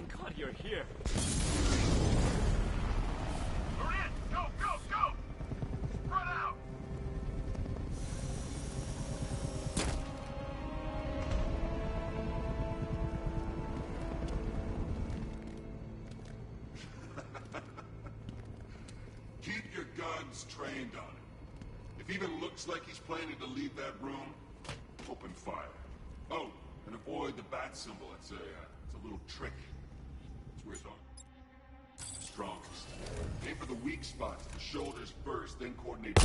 Thank God you're here. We're in! Go, go, go! Spread out! Keep your guns trained on him. If he even looks like he's planning to leave that room, open fire. Oh, and avoid the bat symbol. It's a little trick. It's where it's strongest. Aim for the weak spots, the shoulders first, then coordinate.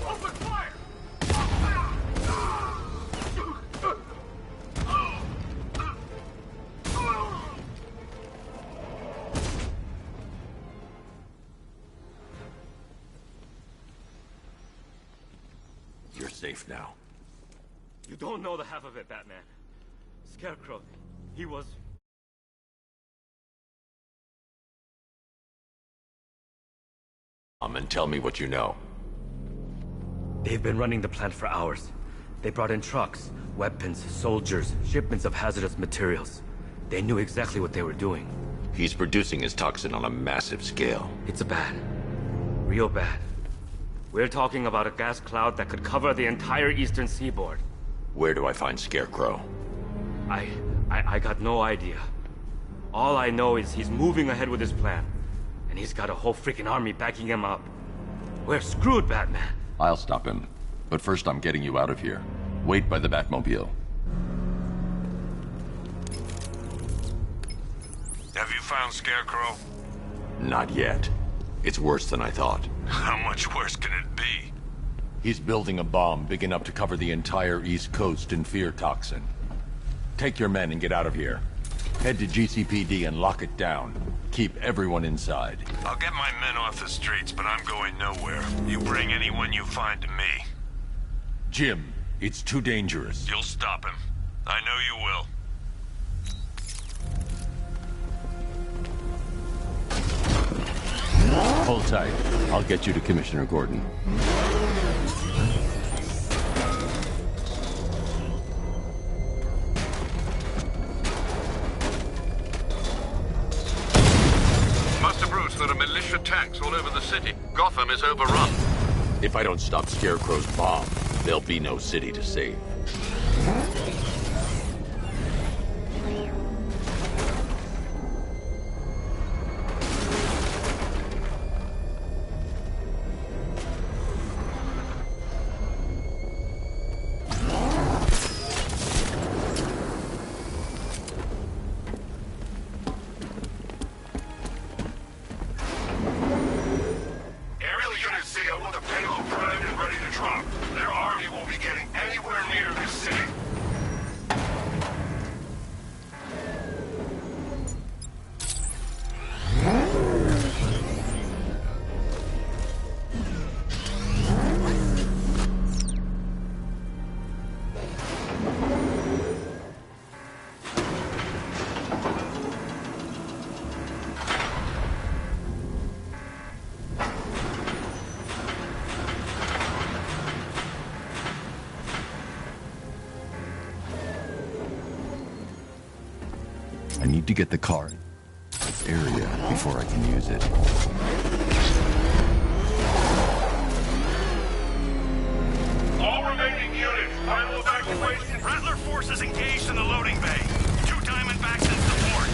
Open fire! You're safe now. You don't know the half of it, Batman. Scarecrow, he was... And tell me what you know. They've been running the plant for hours. They brought in trucks, weapons, soldiers, shipments of hazardous materials. They knew exactly what they were doing. He's producing his toxin on a massive scale. It's bad. Real bad. We're talking about a gas cloud that could cover the entire eastern seaboard. Where do I find Scarecrow? I got no idea. All I know is he's moving ahead with his plan. And he's got a whole freaking army backing him up. We're screwed, Batman. I'll stop him. But first I'm getting you out of here. Wait by the Batmobile. Have you found Scarecrow? Not yet. It's worse than I thought. How much worse can it be? He's building a bomb big enough to cover the entire East Coast in fear toxin. Take your men and get out of here. Head to GCPD and lock it down. Keep everyone inside. I'll get my men off the streets, but I'm going nowhere. You bring anyone you find to me. Jim, it's too dangerous. You'll stop him. I know you will. Hold tight. I'll get you to Commissioner Gordon. Master Bruce, there are militia tanks all over the city. Gotham is overrun. If I don't stop Scarecrow's bomb, there'll be no city to save. Aerial units see it with a payload primed and ready to drop. Their army won't be getting anywhere near this city. I need to get the car in this area before I can use it. All remaining units, final evacuation. Rattler forces engaged in the loading bay. 2 Diamondbacks in support.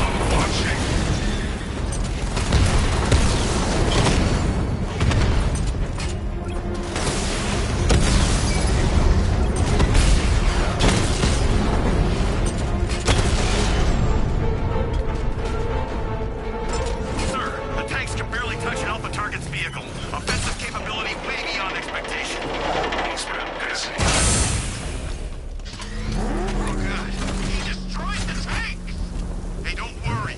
I'm watching. Sir, the tanks can barely touch Alpha Target's vehicle. Offensive capability way beyond expectation. He's been busy. Oh, God. He destroyed the tanks! Hey, don't worry.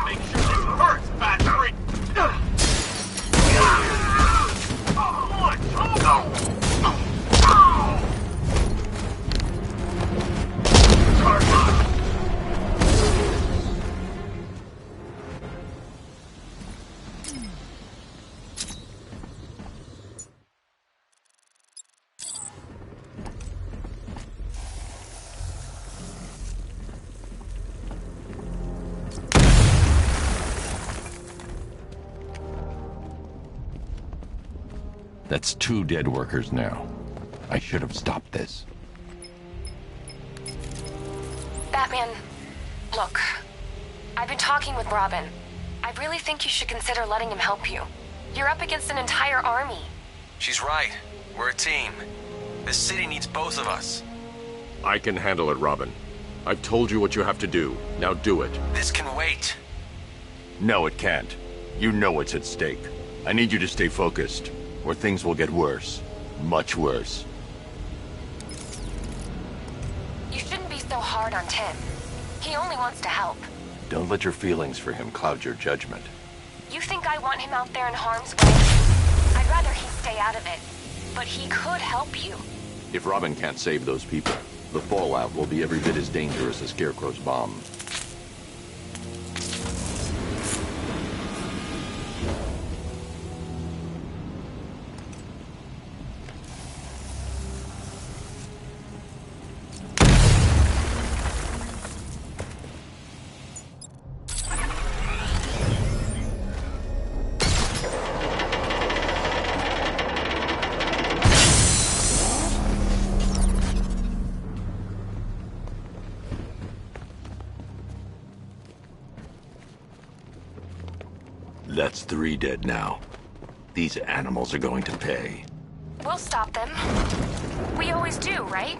Make sure this hurts, Battery! That's 2 dead workers now. I should have stopped this. Batman, look. I've been talking with Robin. I really think you should consider letting him help you. You're up against an entire army. She's right. We're a team. This city needs both of us. I can handle it, Robin. I've told you what you have to do. Now do it. This can wait. No, it can't. You know what's at stake. I need you to stay focused, or things will get worse. Much worse. You shouldn't be so hard on Tim. He only wants to help. Don't let your feelings for him cloud your judgment. You think I want him out there in harm's way? I'd rather he stay out of it. But he could help you. If Robin can't save those people, the fallout will be every bit as dangerous as Scarecrow's bomb. That's 3 dead now. These animals are going to pay. We'll stop them. We always do, right?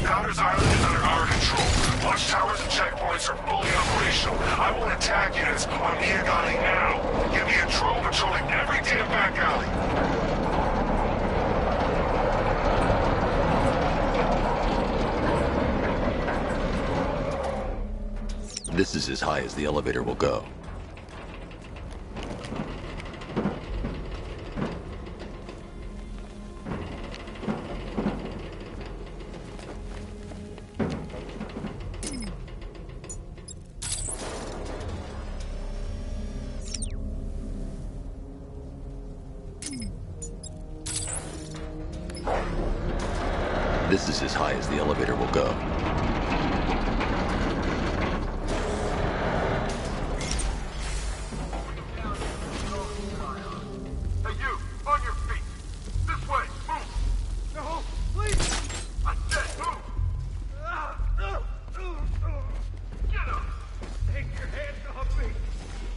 Counters Island is under our control. Watchtowers and checkpoints are fully operational. I want attack units on Miagani now. Give me a drone patrolling every damn back alley. This is as high as the elevator will go. This is as high as the elevator will go. Hey, you! On your feet! This way! Move! No, please! I said move! Get up! Take your hands off me!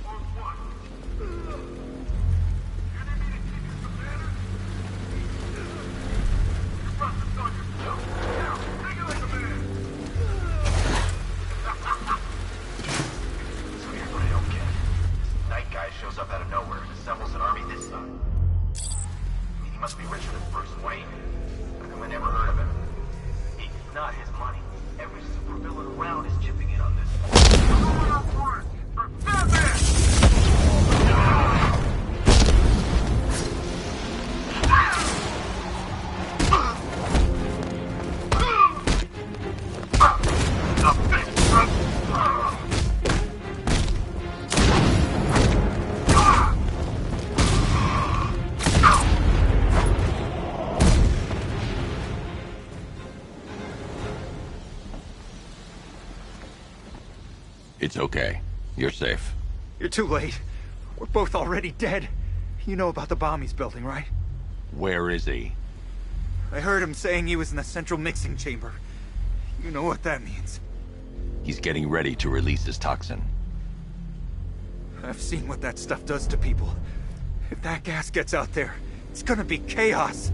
On what? You need me to keep you some manners? You brought this on yourself. Now, take it like a man! So here's what I don't get. Night guy shows up out of nowhere and assembles an army this side. I mean, he must be richer than Bruce Wayne. How come I never heard of him? It's not his money. Every supervillain around is chipping in on this. It's okay. You're safe. You're too late. We're both already dead. You know about the bomb he's building, right? Where is he? I heard him saying he was in the central mixing chamber. You know what that means. He's getting ready to release his toxin. I've seen what that stuff does to people. If that gas gets out there, it's gonna be chaos.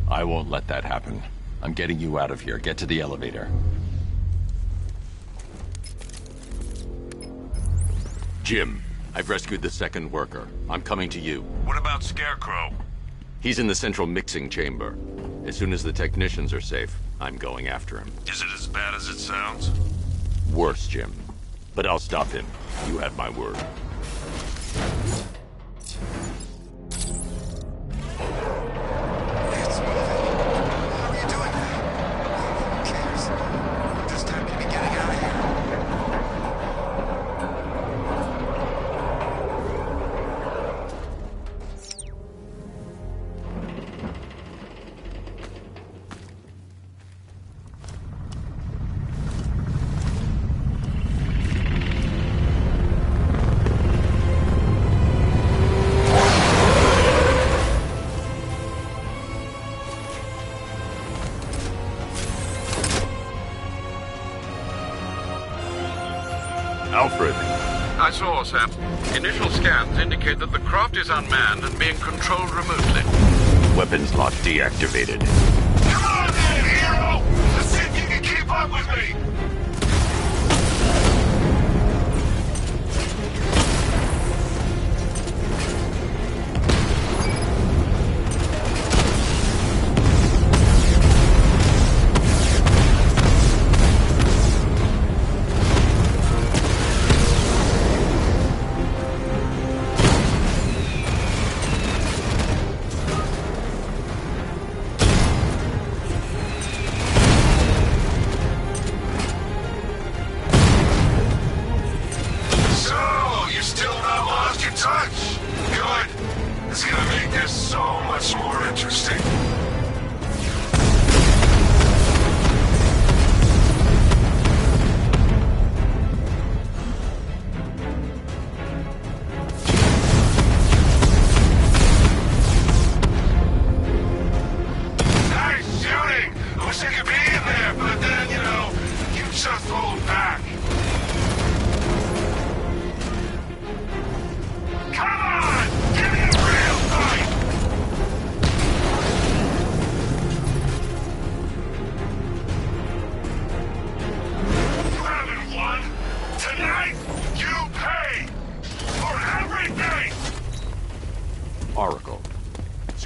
I won't let that happen. I'm getting you out of here. Get to the elevator. Jim, I've rescued the second worker. I'm coming to you. What about Scarecrow? He's in the central mixing chamber. As soon as the technicians are safe, I'm going after him. Is it as bad as it sounds? Worse, Jim. But I'll stop him. You have my word. It's moving. How are you doing that? Who cares? This time you'll be getting out of here. saw, Sam. Initial scans indicate that the craft is unmanned and being controlled remotely. Weapons lock deactivated. Come on then, hero! Let's see if you can keep up with me!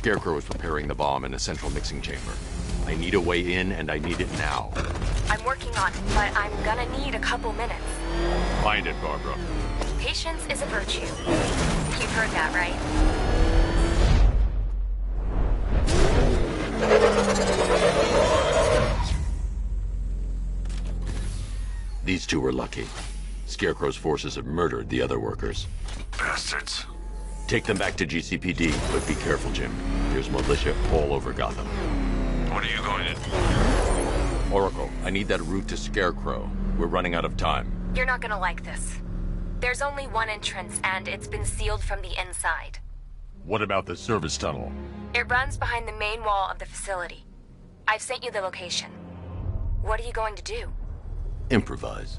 Scarecrow is preparing the bomb in a central mixing chamber. I need a way in, and I need it now. I'm working on it, but I'm gonna need a couple minutes. Find it, Barbara. Patience is a virtue. You've heard that, right? These two were lucky. Scarecrow's forces have murdered the other workers. Bastards. Take them back to GCPD, but be careful, Jim. There's militia all over Gotham. What are you going to do? Oracle, I need that route to Scarecrow. We're running out of time. You're not gonna like this. There's only one entrance, and it's been sealed from the inside. What about the service tunnel? It runs behind the main wall of the facility. I've sent you the location. What are you going to do? Improvise.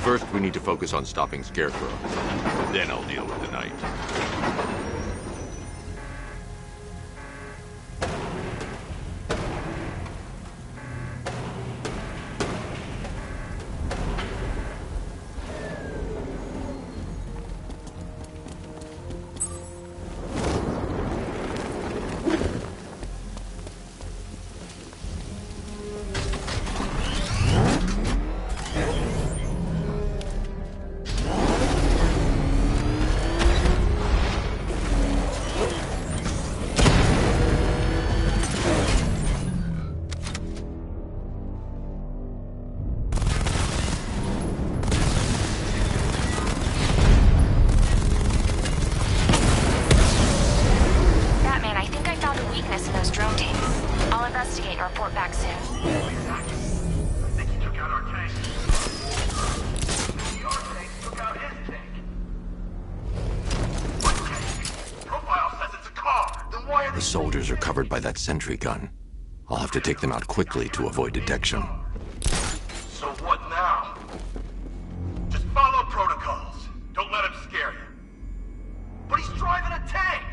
First, we need to focus on stopping Scarecrow. Then I'll deal with the Knight. The soldiers are covered by that sentry gun. I'll have to take them out quickly to avoid detection. So what now? Just follow protocols. Don't let him scare you. But he's driving a tank!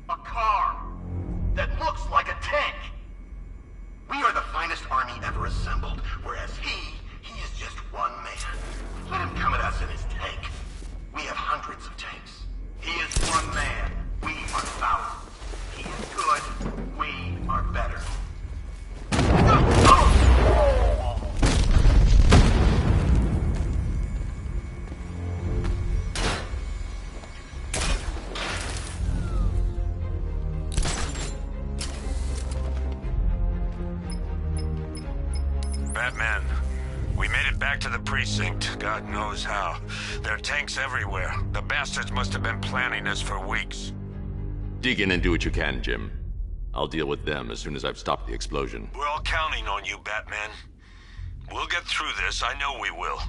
A car that looks like a tank! We are the finest army ever assembled, whereas he is just one man. Let him come at us in his tank. We have hundreds of tanks. He is one man. We are thousands. He is good. We are better. Batman. We made it back to the precinct, God knows how. There are tanks everywhere. The bastards must have been planning this for weeks. Dig in and do what you can, Jim. I'll deal with them as soon as I've stopped the explosion. We're all counting on you, Batman. We'll get through this, I know we will.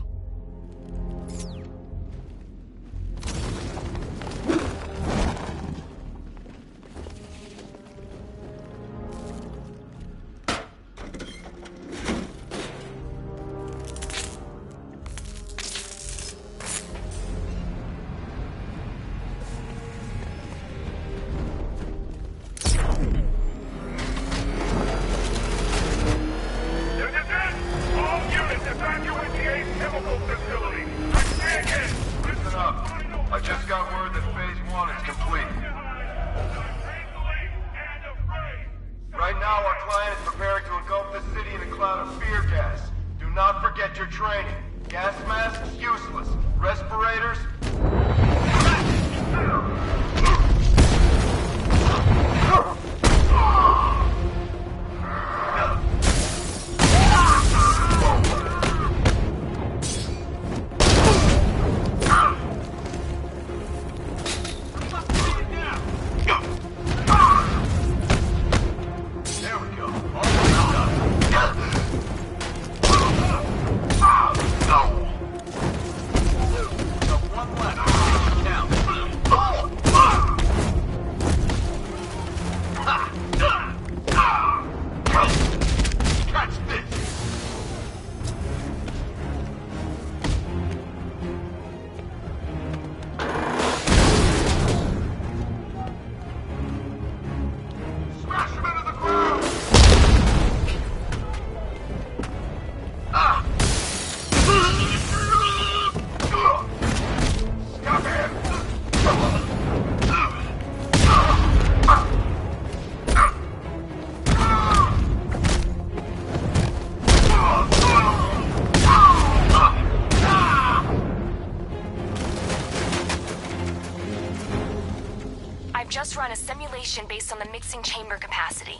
Just run a simulation based on the mixing chamber capacity.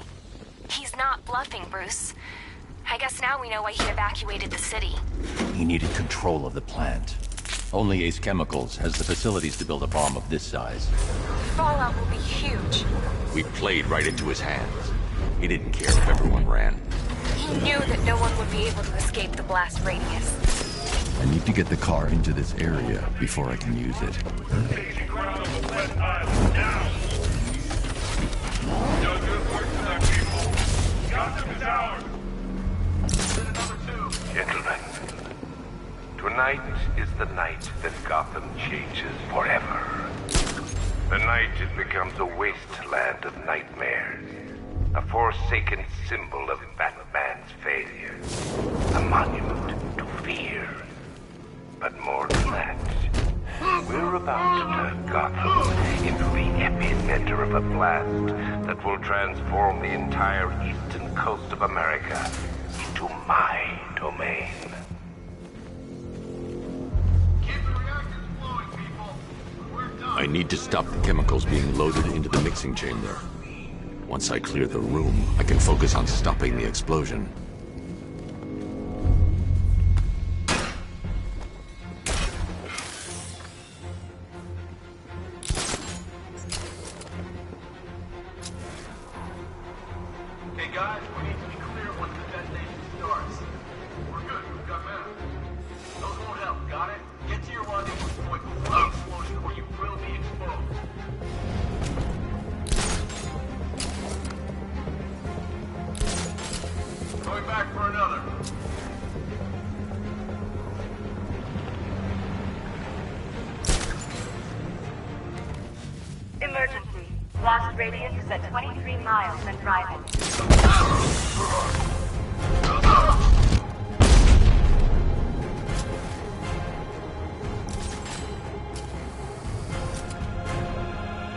He's not bluffing, Bruce. I guess now we know why he evacuated the city. He needed control of the plant. Only Ace Chemicals has the facilities to build a bomb of this size. Fallout will be huge. We played right into his hands. He didn't care if everyone ran. He knew that no one would be able to escape the blast radius. I need to get the car into this area before I can use it. Gentlemen, tonight is the night that Gotham changes forever. The night it becomes a wasteland of nightmares, a forsaken symbol of Batman's failure, a monument to fear. But more than that, we're about to turn Gotham into the epicenter of a blast that will transform the entire eastern coast of America into my domain. I need to stop the chemicals being loaded into the mixing chamber. Once I clear the room, I can focus on stopping the explosion. Emergency. Blast radius is at 23 miles and driving.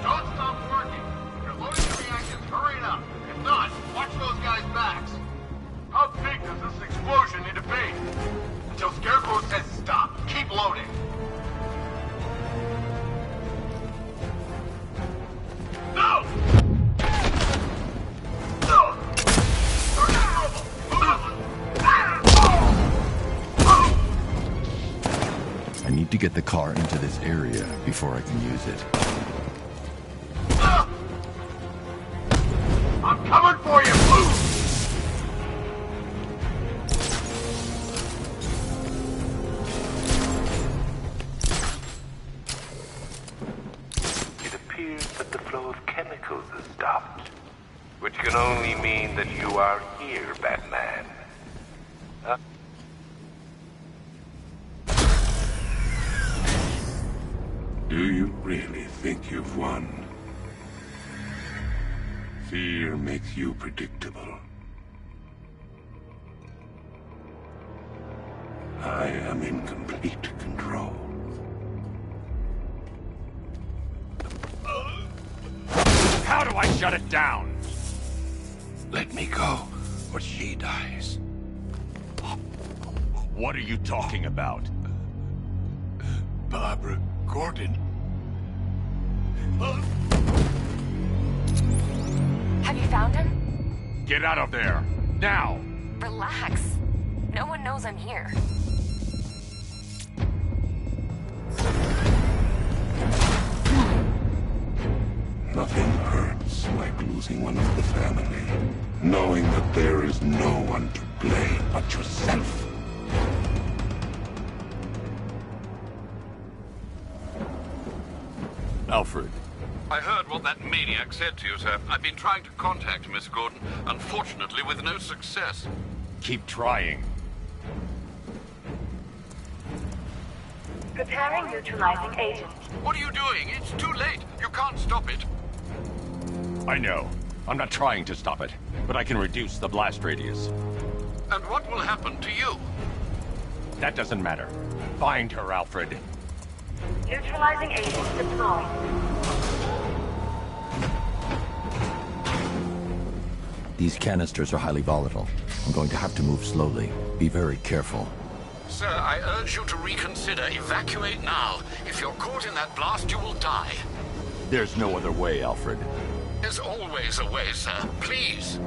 Don't stop working. You're loading the reactors. Hurry it up. If not, watch those guys' backs. How big does this explosion need to be? Until Scarecrow says stop. Keep loading. No! No! Turn the robot to get the car into this area before I can use it. I'm coming for you! Move! It appears that the flow of chemicals has stopped, which can only mean that you are here, Batman. Do you really think you've won? Fear makes you predictable. I am in complete control. How do I shut it down? Let me go, or she dies. What are you talking about? Barbara Gordon. Have you found him? Get out of there! Now! Relax. No one knows I'm here. Nothing hurts like losing one of the family. Knowing that there is no one to blame but yourself. Alfred. I heard what that maniac said to you, sir. I've been trying to contact Miss Gordon, unfortunately with no success. Keep trying. Preparing neutralizing agent. What are you doing? It's too late. You can't stop it. I know. I'm not trying to stop it, but I can reduce the blast radius. And what will happen to you? That doesn't matter. Find her, Alfred. Neutralizing agent deployed. These canisters are highly volatile. I'm going to have to move slowly. Be very careful. Sir, I urge you to reconsider. Evacuate now. If you're caught in that blast, you will die. There's no other way, Alfred. There's always a way, sir. Please.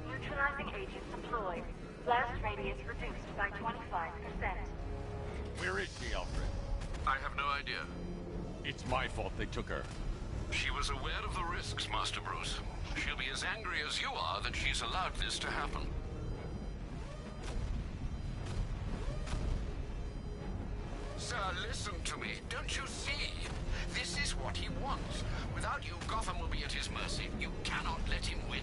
Neutralizing agent deployed. Blast radius reduced by 25%. Where is she, Alfred? I have no idea. It's my fault they took her. She was aware of the risks, Master Bruce. She'll be as angry as you are that she's allowed this to happen. Sir, listen to me. Don't you see? This is what he wants. Without you, Gotham will be at his mercy. You cannot let him win.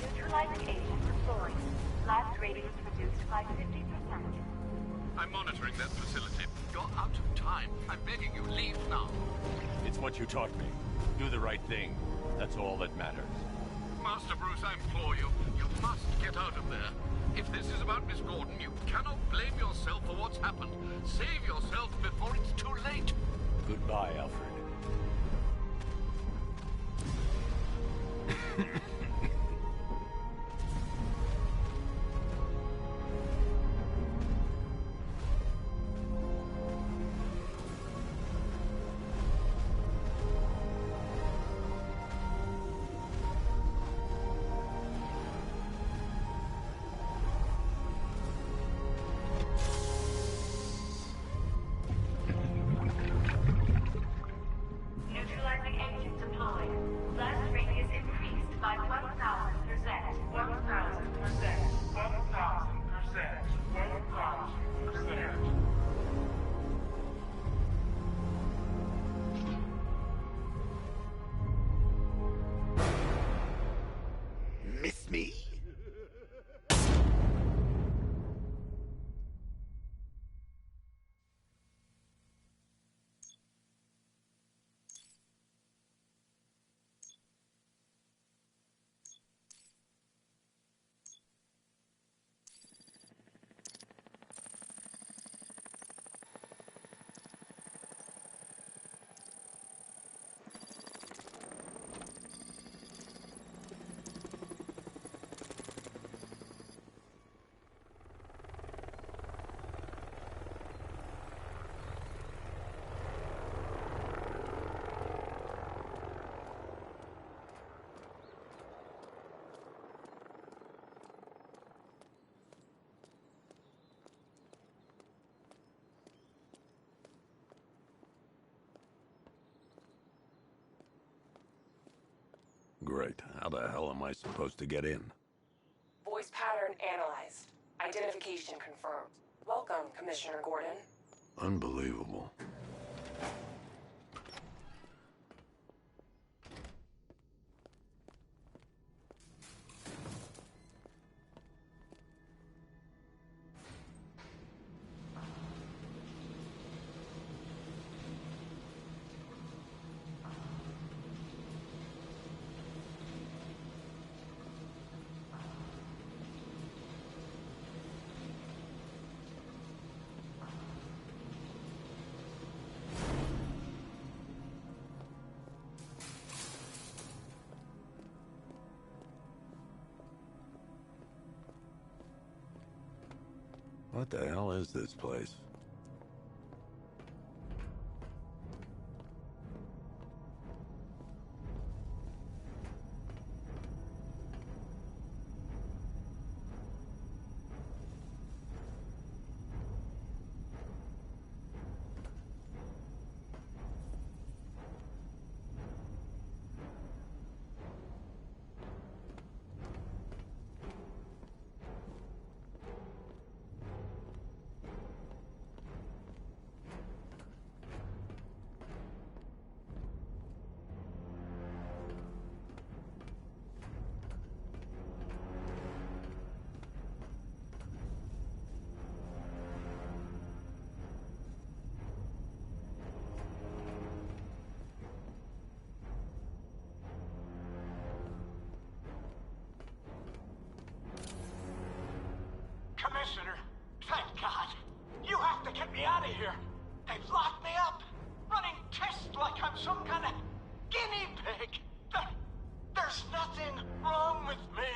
Neutralizing agent deployed. Blast radius reduced by 50%. I'm monitoring that facility. You're out of time. I'm begging you, leave now. It's what you taught me. Do the right thing. That's all that matters. Master Bruce, I implore you. You must get out of there. If this is about Miss Gordon, you cannot blame yourself for what's happened. Save yourself before it's too late. Goodbye, Alfred. Great. How the hell am I supposed to get in? Voice pattern analyzed. Identification confirmed. Welcome, Commissioner Gordon. Unbelievable. What the hell is this place? Commissioner, thank God. You have to get me out of here. They've locked me up, running tests like I'm some kind of guinea pig. There's nothing wrong with me.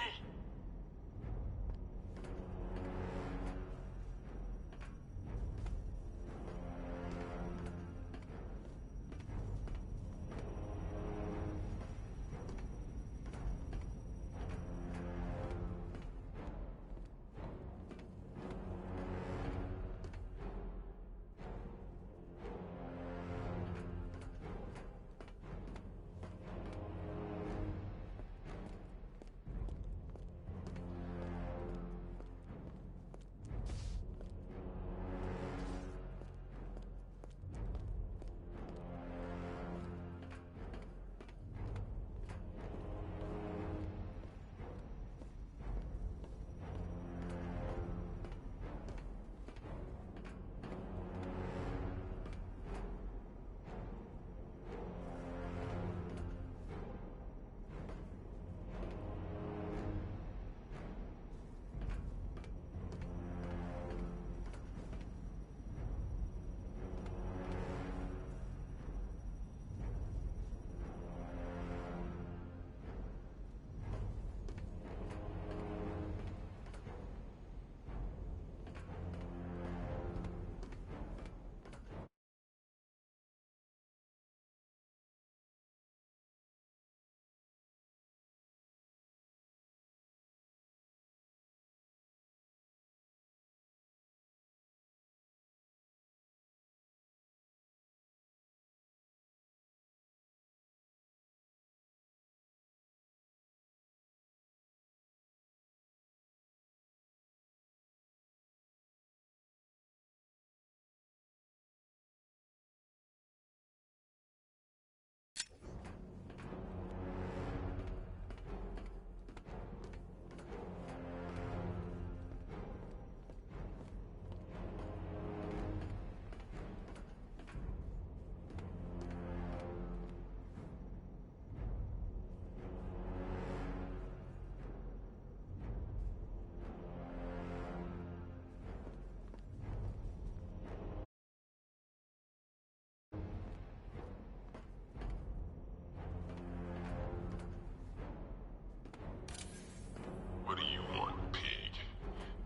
What do you want, pig?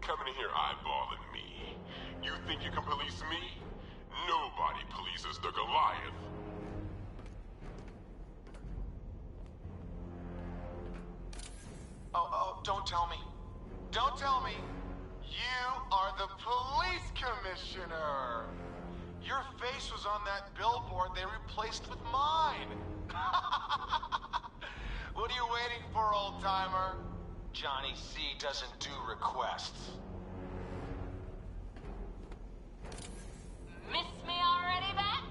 Coming in here eyeballing me. You think you can police me? Nobody polices the Goliath. Oh, don't tell me. Don't tell me. You are the police commissioner. Your face was on that billboard they replaced with mine. What are you waiting waiting for, old-timer? Johnny C doesn't do requests. Miss me already, Bats?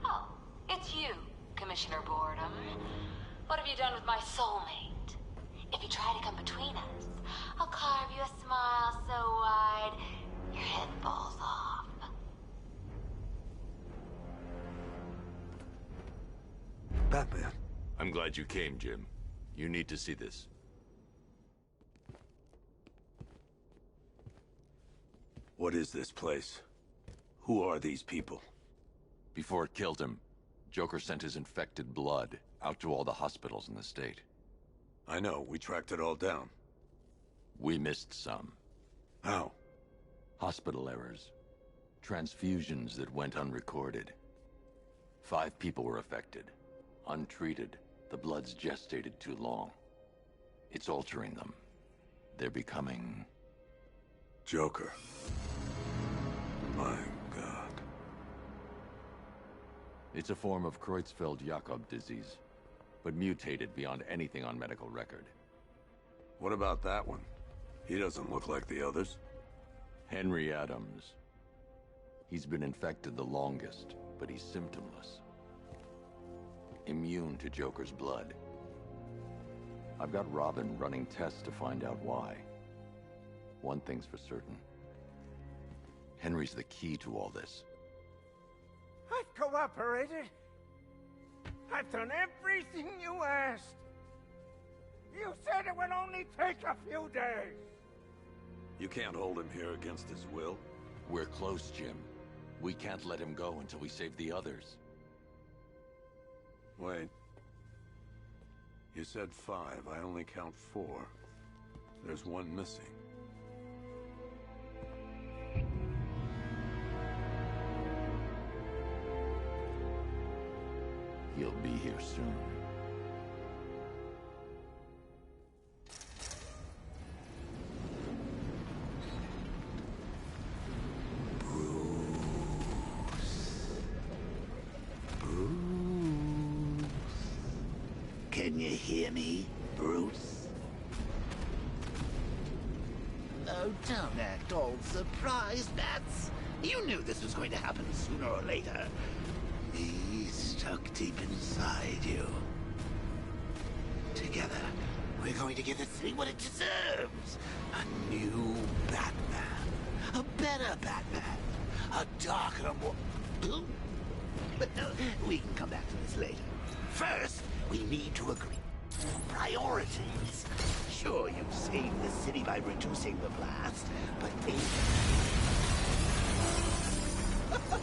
Oh, it's you, Commissioner Boredom. What have you done with my soulmate? If you try to come between us, I'll carve you a smile so wide, your head falls off. Batman. I'm glad you came, Jim. You need to see this. What is this place? Who are these people? Before it killed him, Joker sent his infected blood out to all the hospitals in the state. I know, we tracked it all down. We missed some. How? Hospital errors. Transfusions that went unrecorded. 5 people were affected. Untreated, the blood's gestated too long. It's altering them. They're becoming... Joker. My God. It's a form of Creutzfeldt-Jakob disease, but mutated beyond anything on medical record. What about that one? He doesn't look like the others. Henry Adams. He's been infected the longest, but he's symptomless. Immune to Joker's blood. I've got Robin running tests to find out why. One thing's for certain. Henry's the key to all this. I've cooperated. I've done everything you asked. You said it would only take a few days. You can't hold him here against his will. We're close, Jim. We can't let him go until we save the others. Wait. You said 5. I only count 4. There's one missing. He'll be here soon. Can you hear me, Bruce? Oh, don't act all surprised, Bats. You knew this was going to happen sooner or later. He's stuck deep inside you. Together, we're going to give this city what it deserves. A new Batman. A better Batman. A darker, more... But we can come back to this later. First, we need to agree. Priorities. Sure, you saved the city by reducing the blast, but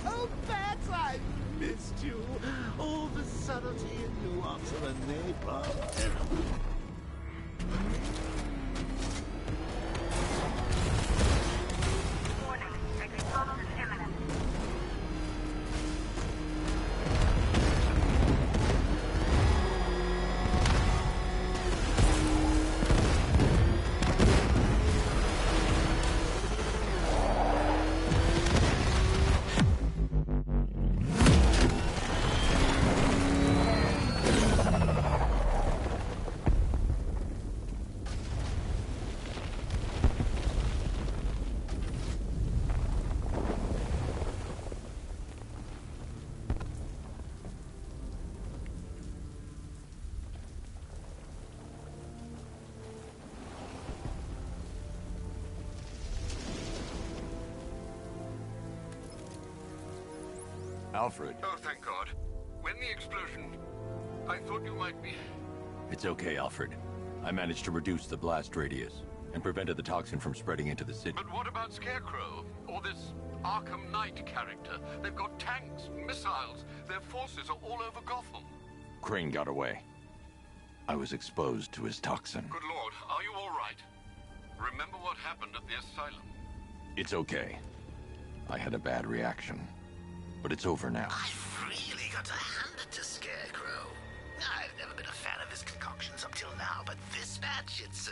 oh, Bats, I missed you. All the subtlety and nuance of a napalm. Warning, explosion imminent. Alfred. Oh, thank God. When the explosion... I thought you might be... It's okay, Alfred. I managed to reduce the blast radius and prevented the toxin from spreading into the city. But what about Scarecrow? Or this Arkham Knight character? They've got tanks, missiles. Their forces are all over Gotham. Crane got away. I was exposed to his toxin. Good Lord, are you all right? Remember what happened at the asylum? It's okay. I had a bad reaction. But it's over now. I've really got to hand it to Scarecrow. I've never been a fan of his concoctions up till now, but this batch, it's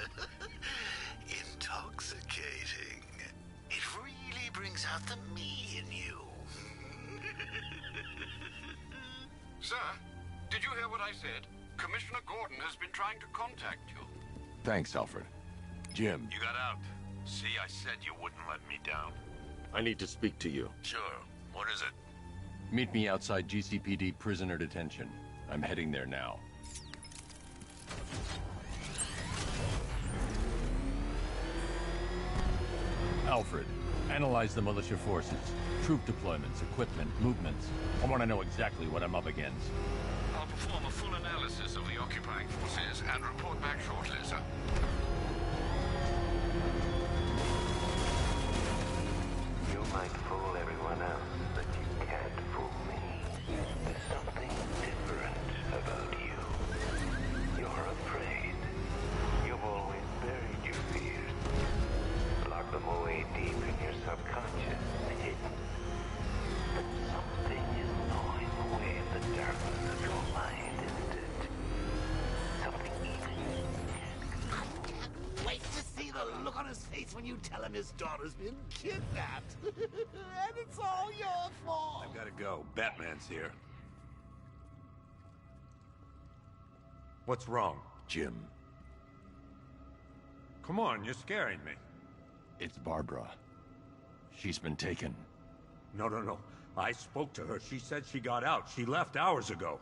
intoxicating. It really brings out the me in you. Sir, did you hear what I said? Commissioner Gordon has been trying to contact you. Thanks, Alfred. Jim. You got out. See, I said you wouldn't let me down. I need to speak to you. Sure. What is it? Meet me outside GCPD prisoner detention. I'm heading there now. Alfred, analyze the militia forces, troop deployments, equipment, movements. I want to know exactly what I'm up against. I'll perform a full analysis of the occupying forces and report back shortly, sir. You might fool everyone else, but you can't fool me. There's something different about you. You're afraid. You've always buried your fears. Locked them away deep in your subconscious, hidden. But something is gnawing away at the darkness of your mind, isn't it? Something evil. I can't wait to see the look on his face when you tell him his daughter's been kidnapped. And it's all your fault. I've got to go. Batman's here. What's wrong? Jim. Come on, you're scaring me. It's Barbara. She's been taken. No. I spoke to her. She said she got out. She left hours ago.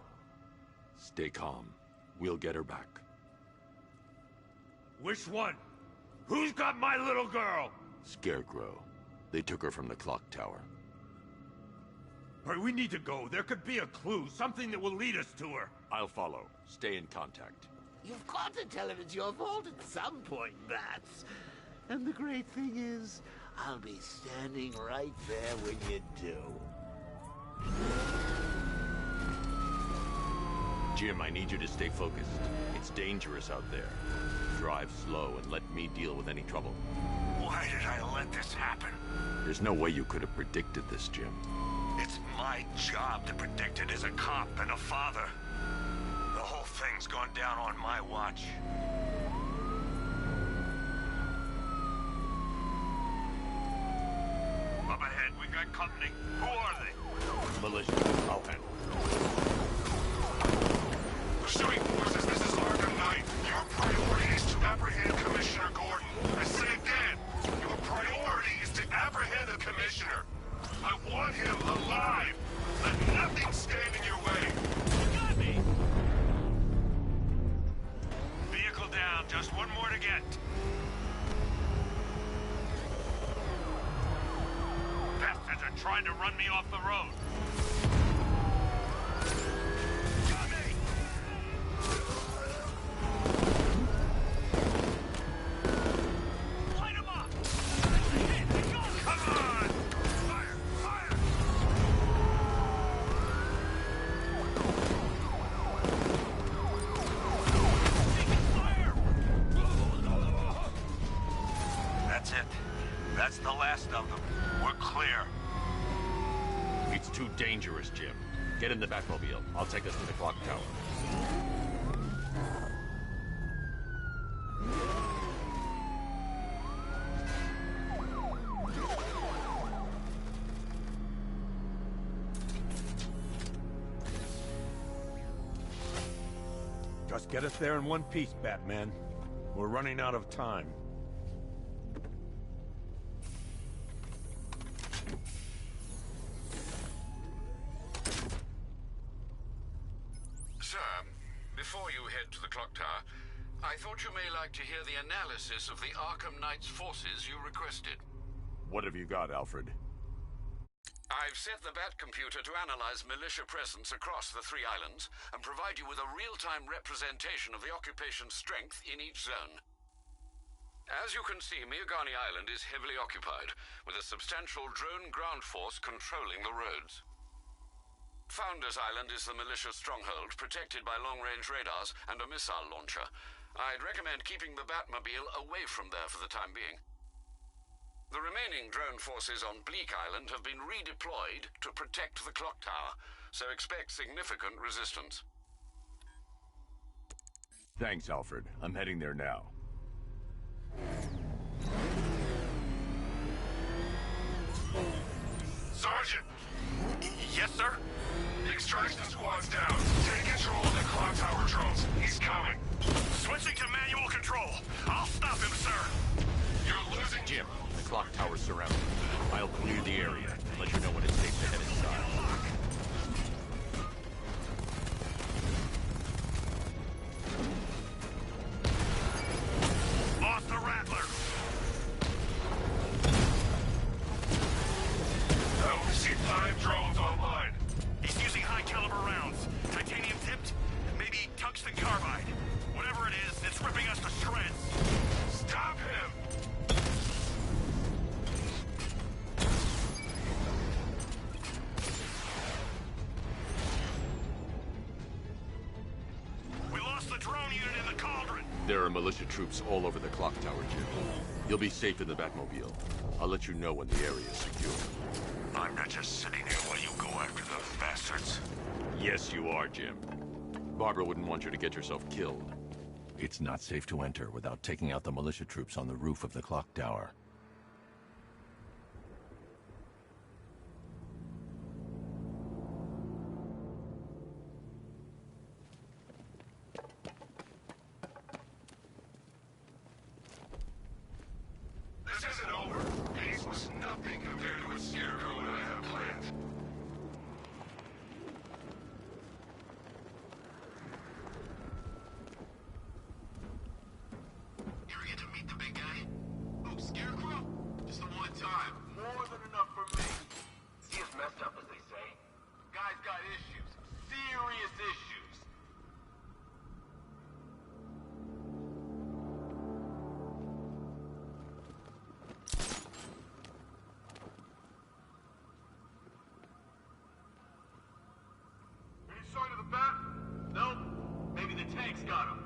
Stay calm. We'll get her back. Which one? Who's got my little girl? Scarecrow. They took her from the clock tower. All right, we need to go. There could be a clue, something that will lead us to her. I'll follow. Stay in contact. You've got to tell him it's your fault at some point, Bats. And the great thing is, I'll be standing right there when you do. Jim, I need you to stay focused. It's dangerous out there. Drive slow and let me deal with any trouble. Why did I let this happen? There's no way you could have predicted this, Jim. It's my job to predict it as a cop and a father. The whole thing's gone down on my watch. Up ahead, we got company. Who are they? Militia. I'll handle Pursuing forces, this is Arkham Knight. Your priority is to apprehend Commissioner Gordon. I say again, your priority is to apprehend the Commissioner. I want him alive. Let nothing stand in your way. You got me! Vehicle down, just one more to get. Bastards are trying to run me off the road. Got me! Light 'em up! Come on! Fire! Fire! That's it. That's the last of them. We're clear. It's too dangerous, Jim. Get in the Batmobile. I'll take us to the clock tower. Just get us there in one piece, Batman. We're running out of time. Sir, before you head to the clock tower, I thought you may like to hear the analysis of the Arkham Knight's forces you requested. What have you got, Alfred? I've set the Bat computer to analyze militia presence across the 3 islands and provide you with a real-time representation of the occupation's strength in each zone. As you can see, Miagani Island is heavily occupied, with a substantial drone ground force controlling the roads. Founders Island is the militia stronghold, protected by long-range radars and a missile launcher. I'd recommend keeping the Batmobile away from there for the time being. The remaining drone forces on Bleak Island have been redeployed to protect the clock tower, so expect significant resistance. Thanks, Alfred. I'm heading there now. Sergeant! Yes, sir? The extraction squad's down. Take control of the clock tower drones. drone unit in the cauldron. There are militia troops all over the clock tower, Jim. You'll be safe in the Batmobile. I'll let you know when the area is secure. I'm not just sitting here while you go after those bastards. Yes, you are, Jim. Barbara wouldn't want you to get yourself killed. It's not safe to enter without taking out the militia troops on the roof of the clock tower. This isn't over. Peace was nothing compared to what Scarecrow and I have planned. You ever get to meet the big guy? Oh, Scarecrow? Just the one time. More than enough for me. He is messed up, as they say. Guy's got issues. Serious issues. Any sign of the bat? Nope. Maybe the tanks got him.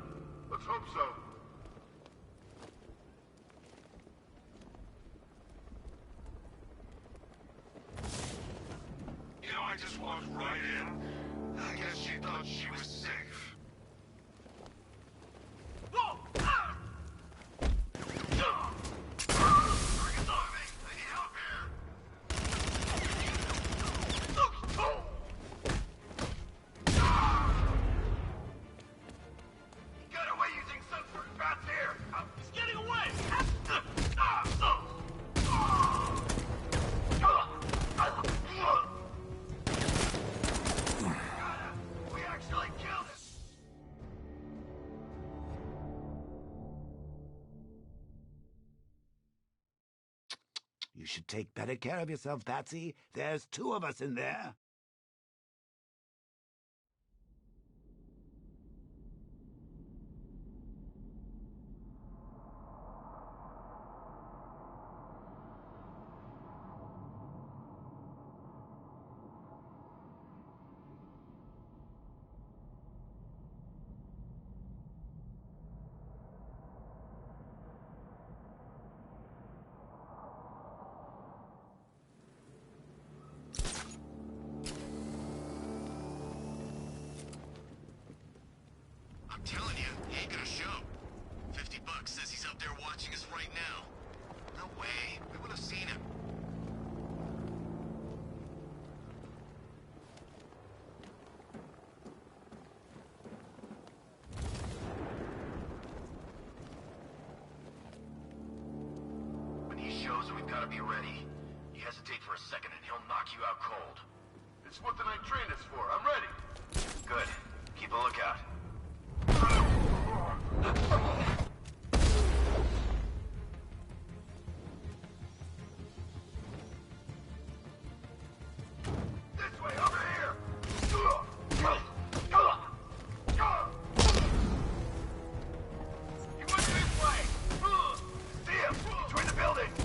Let's hope so. You know, I just walked right in. I guess she thought she was safe. Whoa! Ah! Bring it on, mate. I need help here. He got away using sensor bats here. He's getting away. We actually killed him. You should take better care of yourself, Patsy. There's 2 of us in there. I'm telling you, he ain't gonna show. $50 says he's up there watching us right now. No way. We would have seen him. When he shows, we've got to be ready. You hesitate for a second and he'll knock you out cold. It's what the night trained us for. I'm ready. Good. Keep a lookout. This way, over here! He went this way! See him! Between the buildings!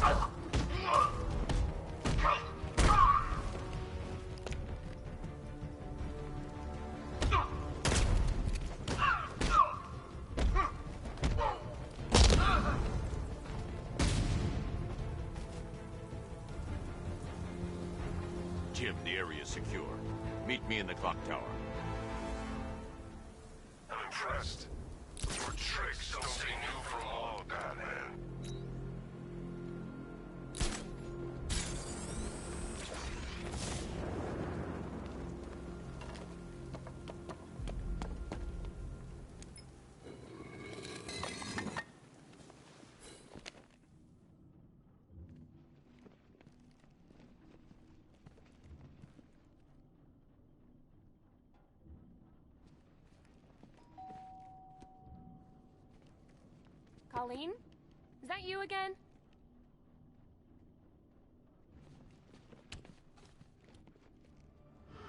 Jim, the area is secure. Meet me in the clock tower. I'm impressed. Your tricks don't stay new for long, Batman. Colleen? Is that you again?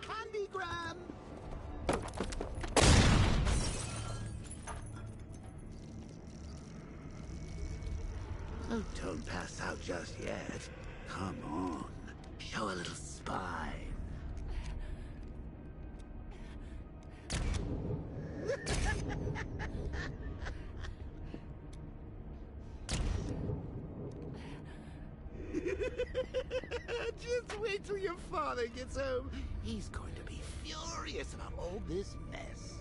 Candygram! Oh, don't pass out just yet. Come on. Show a little spine. Just wait till your father gets home. He's going to be furious about all this mess.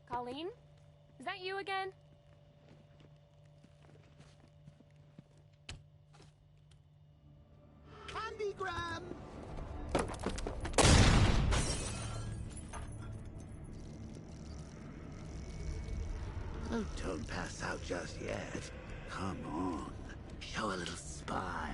Colleen? Is that you again? Candygram! Oh, don't pass out just yet. Come on. Show a little spine.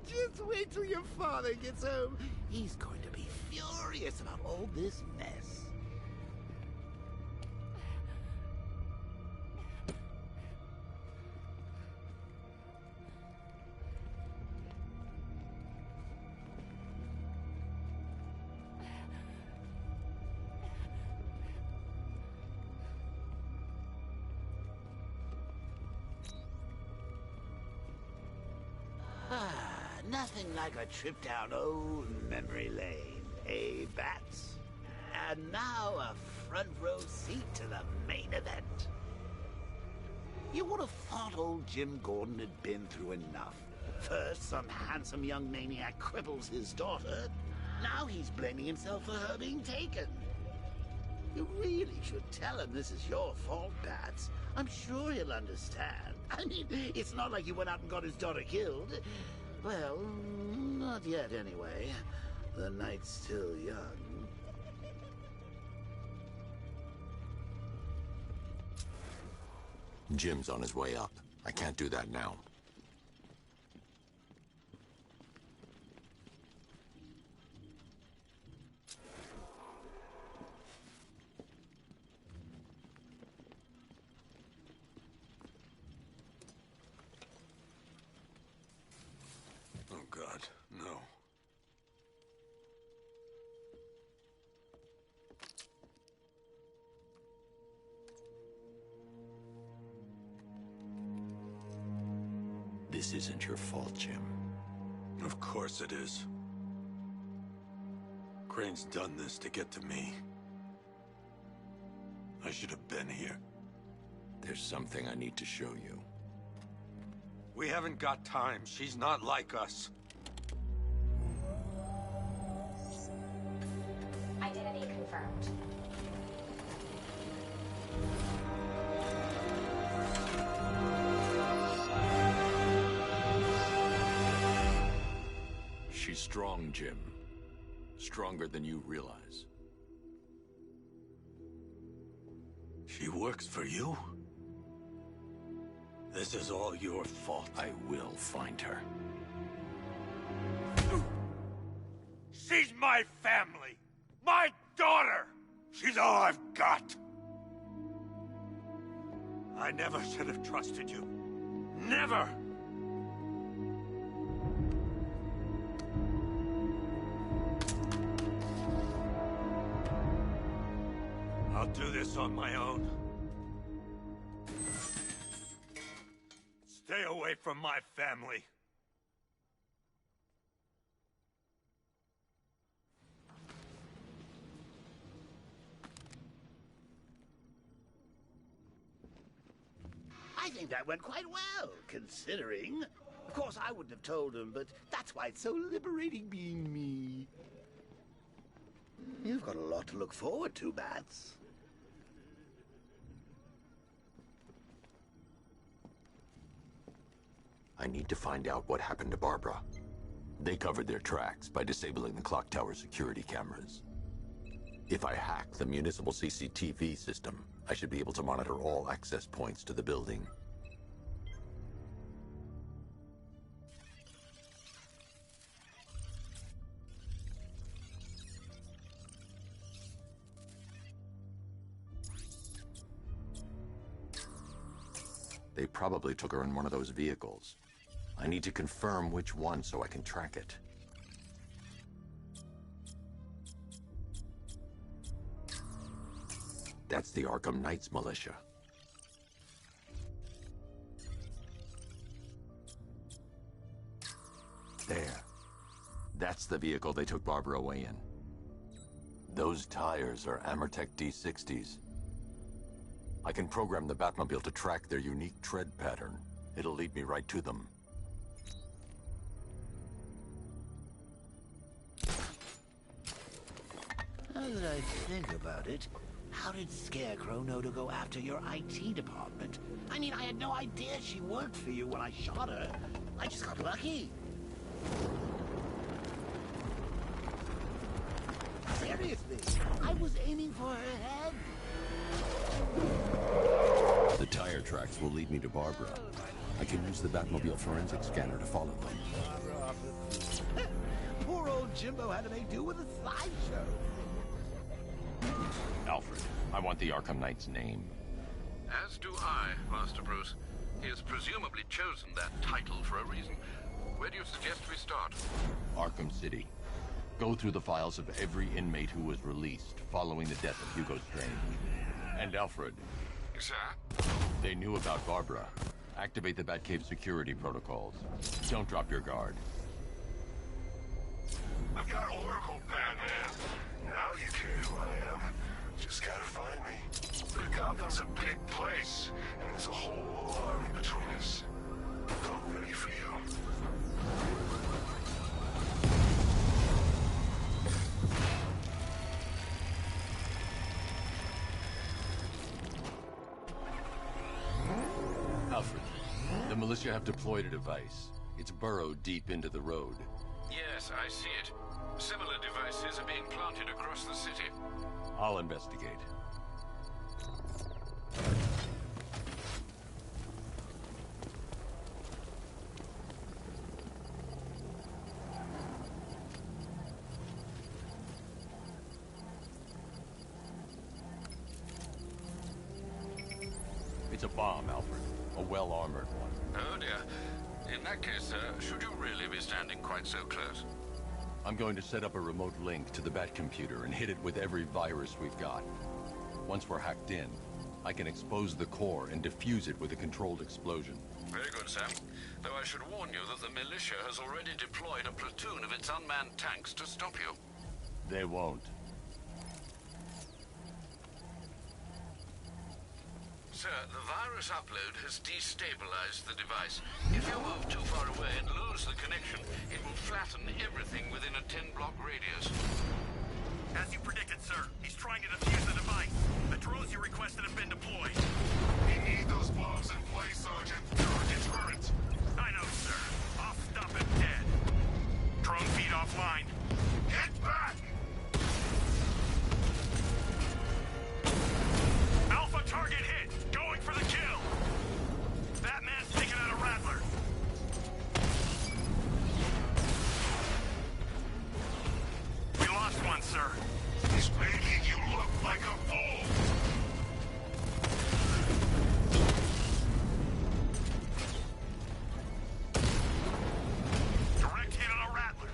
Just wait till your father gets home. He's going to be furious about all this mess. Nothing like a trip down old memory lane, eh, Bats? And now a front row seat to the main event. You would have thought old Jim Gordon had been through enough. First, some handsome young maniac cripples his daughter. Now he's blaming himself for her being taken. You really should tell him this is your fault, Bats. I'm sure he'll understand. I mean, it's not like you went out and got his daughter killed. Well, not yet anyway. The night's still young. Jim's on his way up. I can't do that now. This isn't your fault, Jim. Of course it is. Crane's done this to get to me. I should have been here. There's something I need to show you. We haven't got time. She's not like us. Identity confirmed. She's strong, Jim. Stronger than you realize. She works for you? This is all your fault. I will find her. She's my family! My daughter! She's all I've got! I never should have trusted you. Never! I'll do this on my own. Stay away from my family. I think that went quite well, considering. Of course, I wouldn't have told him, but that's why it's so liberating being me. You've got a lot to look forward to, Bats. I need to find out what happened to Barbara. They covered their tracks by disabling the clock tower security cameras. If I hack the municipal CCTV system, I should be able to monitor all access points to the building. They probably took her in one of those vehicles. I need to confirm which one so I can track it. That's the Arkham Knight's militia. There. That's the vehicle they took Barbara away in. Those tires are Amertech D60s. I can program the Batmobile to track their unique tread pattern. It'll lead me right to them. Now that I think about it, how did Scarecrow know to go after your IT department? I mean, I had no idea she worked for you when I shot her. I just got lucky. Seriously, I was aiming for her head. The tire tracks will lead me to Barbara. I can use the Batmobile forensic scanner to follow them. Poor old Jimbo had to make do with a slideshow. Alfred, I want the Arkham Knight's name. As do I, Master Bruce. He has presumably chosen that title for a reason. Where do you suggest we start? Arkham City. Go through the files of every inmate who was released following the death of Hugo Strange. And Alfred. Sir? They knew about Barbara. Activate the Batcave security protocols. Don't drop your guard. I've got Oracle, Batman. Now you care who I am. Just gotta find me. But Gotham's a big place, and there's a whole army between us. I'm ready for you. Alfred, the militia have deployed a device. It's burrowed deep into the road. Yes, I see it. Similar devices are being planted across the city. I'll investigate. It's a bomb, Alfred. A well-armored one. Oh dear. In that case, should you really be standing quite so close? I'm going to set up a remote link to the Batcomputer and hit it with every virus we've got. Once we're hacked in, I can expose the core and defuse it with a controlled explosion. Very good, Sam. Though I should warn you that the militia has already deployed a platoon of its unmanned tanks to stop you. They won't. Sir, the virus upload has destabilized the device. If you move too far away and lose the connection, it will flatten everything within a 10-block radius. As you predicted, sir. He's trying to defuse the device. The drones you requested have been deployed. We need those bombs in place, Sergeant. They're a deterrent. I know, sir. I'll stop him dead. Drone feed offline. Get back! Alpha target hit. Going for the kill. Batman's taking out a Rattler. We lost one, sir. He's making you look like a fool! Direct hit on a Rattler.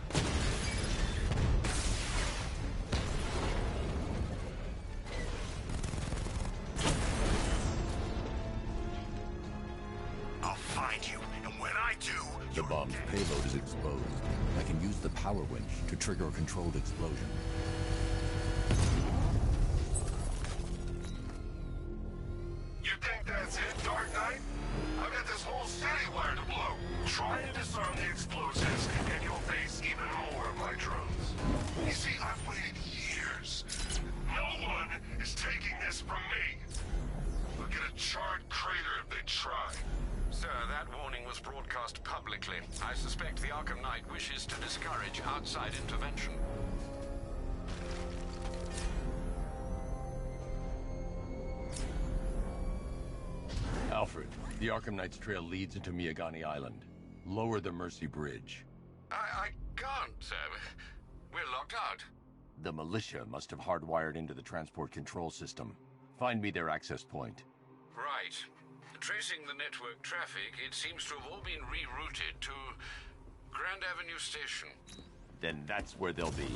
I'll find you, and when I do, The bomb's payload is exposed. I can use the power winch to trigger a controlled explosion. You think that's it, Dark Knight? I've got this whole city wired to blow. Try and disarm the explosives, and you'll face even more of my drones. You see, I've waited years. No one is taking this from me. They'll get a charred crater if they try. Sir, that warning was broadcast publicly. I suspect the Arkham Knight wishes to discourage outside intervention. Alfred, the Arkham Knight's trail leads into Miyagani Island. Lower the Mercy Bridge. I can't, sir. We're locked out. The militia must have hardwired into the transport control system. Find me their access point. Right. Tracing the network traffic, it seems to have all been rerouted to Grand Avenue Station. Then that's where they'll be.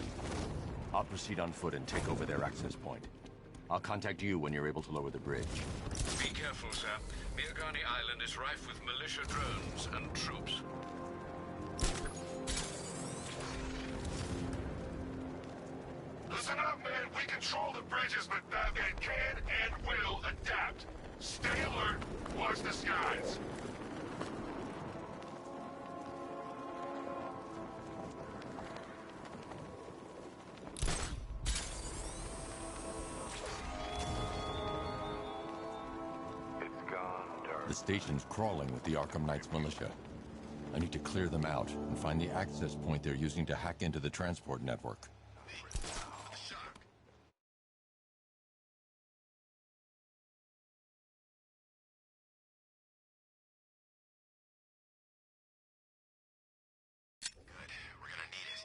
I'll proceed on foot and take over their access point. I'll contact you when you're able to lower the bridge. Be careful, sir. Miyagani Island is rife with militia drones and troops. Listen up, man. We control the bridges, but Batman can and will adapt. Stay alert. Watch the skies. The station's crawling with the Arkham Knight's militia. I need to clear them out and find the access point they're using to hack into the transport network. We're gonna need it.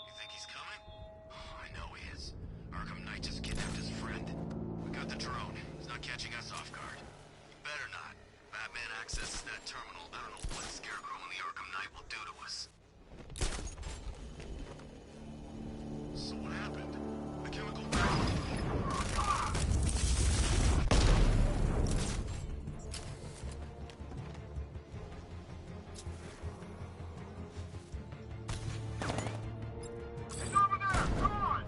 You think he's coming? Oh, I know he is. Arkham Knight just kidnapped his friend. We got the drone. He's not catching us off guard. He better not. Batman accesses that terminal. I don't know what Scarecrow and the Arkham Knight will do to us. So what happened? The chemical He's over there! Come on!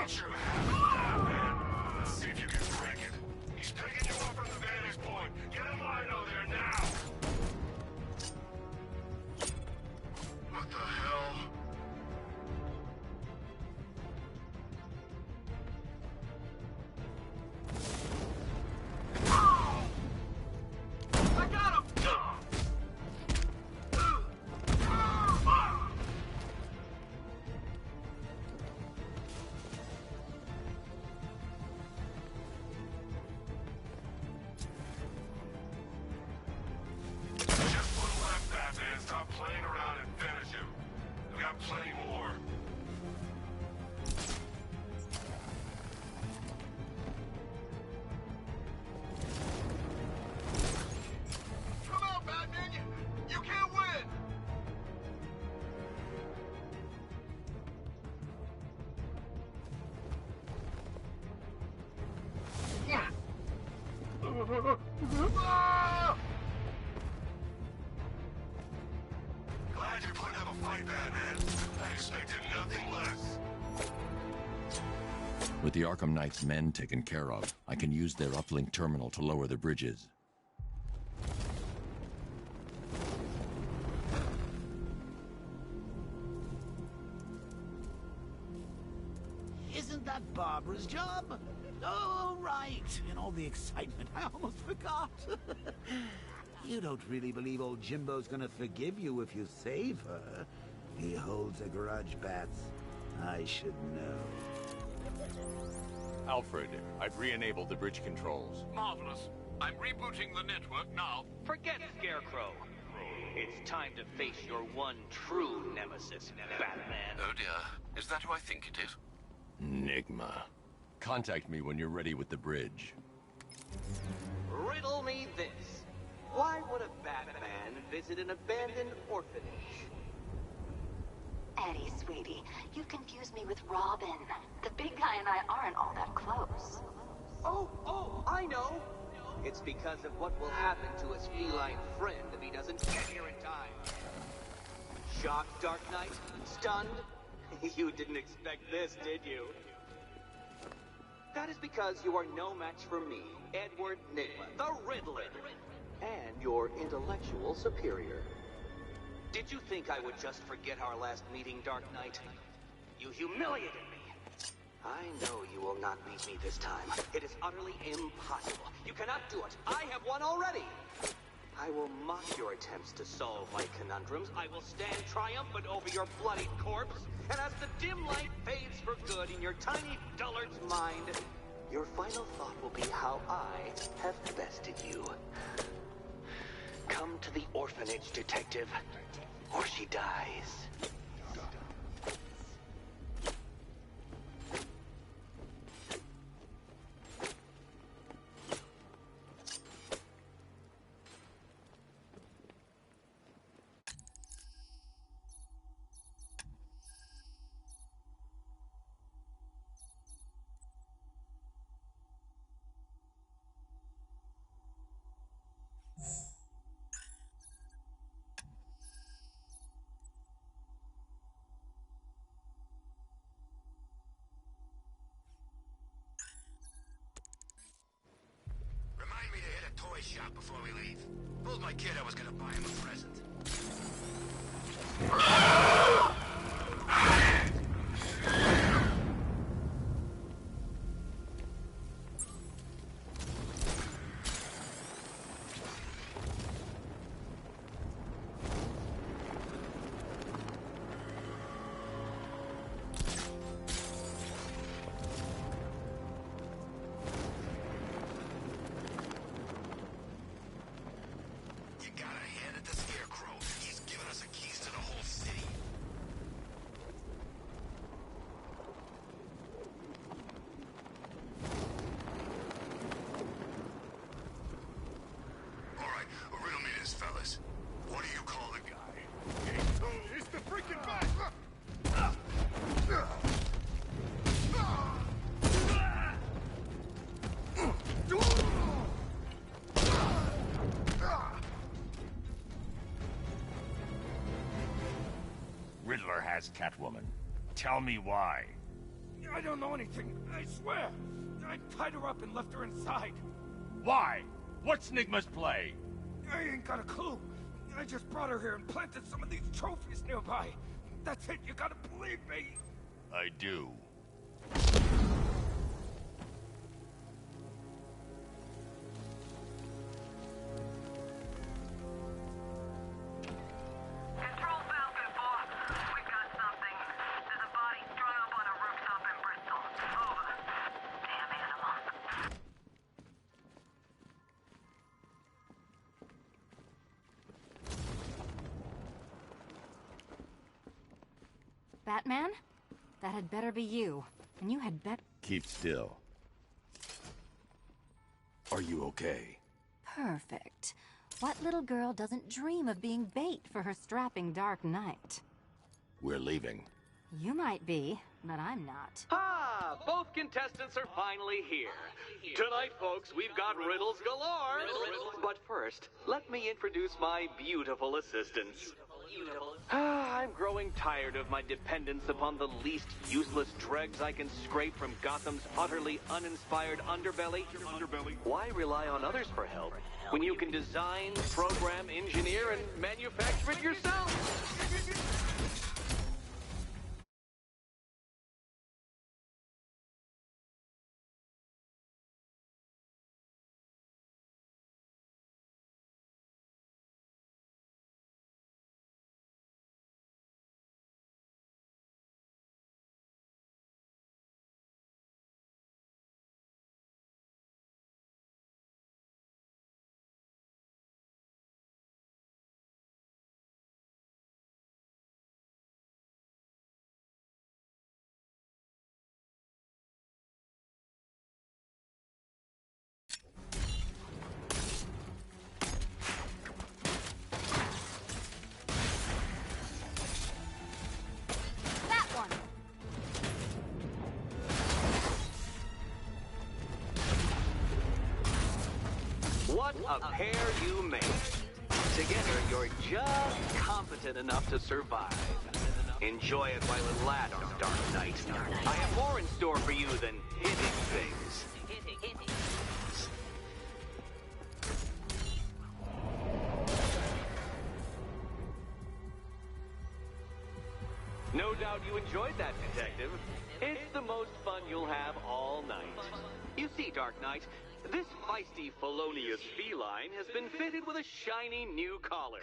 Get your hands on that, man. Let's see if you can break it. He's picking you up from the vantage point. Get him Lino there now. What the hell? I got him! Just one left, Batman. Stop playing around and finish him. We got plenty more. Come on, Batman! You can't win! Ah! Glad you're putting up a fight, Batman. I expected nothing less. With the Arkham Knight's men taken care of, I can use their uplink terminal to lower the bridges. Isn't that Barbara's job? Oh, right. In all the excitement, I almost forgot. You don't really believe old Jimbo's gonna forgive you if you save her. He holds a grudge, Bats. I should know. Alfred, I've re-enabled the bridge controls. Marvelous. I'm rebooting the network now. Forget Scarecrow. It's time to face your one true nemesis, Batman. Oh dear. Is that who I think it is? Enigma. Contact me when you're ready with the bridge. Riddle me this. Why would a Batman visit an abandoned orphanage? Eddie, sweetie, you confused me with Robin. The big guy and I aren't all that close. Oh, I know. It's because of what will happen to his feline friend if he doesn't get here in time. Shocked, Dark Knight? Stunned? You didn't expect this, did you? That is because you are no match for me, Edward Nigma, the Riddler, and your intellectual superior. Did you think I would just forget our last meeting, Dark Knight? You humiliated me. I know you will not beat me this time. It is utterly impossible. You cannot do it. I have won already. I will mock your attempts to solve my conundrums. I will stand triumphant over your bloodied corpse. And as the dim light fades for good in your tiny dullard's mind, your final thought will be how I have bested you. Come to the orphanage, detective, or she dies. Remind me to hit a toy shop before we leave. Told my kid I was gonna buy him a present. You gotta hand it to Scarecrow. He's given us the keys to the whole city. All right, riddle me this, fellas. What do you call the guy? It's the freaking Bat! Riddler has Catwoman. Tell me why. I don't know anything, I swear. I tied her up and left her inside. Why? What's Nigma's play? I ain't got a clue. I just brought her here and planted some of these trophies nearby. That's it, you gotta believe me. I do. Control Falcon 4. We've got something. There's a body strung up on a rooftop in Bristol. Over. Damn animal. Batman? That had better be you. And you had bet... Keep still. Are you okay? Perfect. What little girl doesn't dream of being bait for her strapping Dark Knight? We're leaving. You might be, but I'm not. Ah, both contestants are finally here. Tonight, folks, we've got riddles galore. But first, let me introduce my beautiful assistants. I'm growing tired of my dependence upon the least useless dregs I can scrape from Gotham's utterly uninspired underbelly. Why rely on others for help when you can design, program, engineer, and manufacture it yourself? That one! What a pair you make. Together, you're just competent enough to survive. Enjoy it while it lasts, Dark Knight. I have more in store for you than hitting things. No doubt you enjoyed that, Detective. It's the most fun you'll have all night. You see, Dark Knight, this feisty, felonious feline has been fitted with a shiny new collar.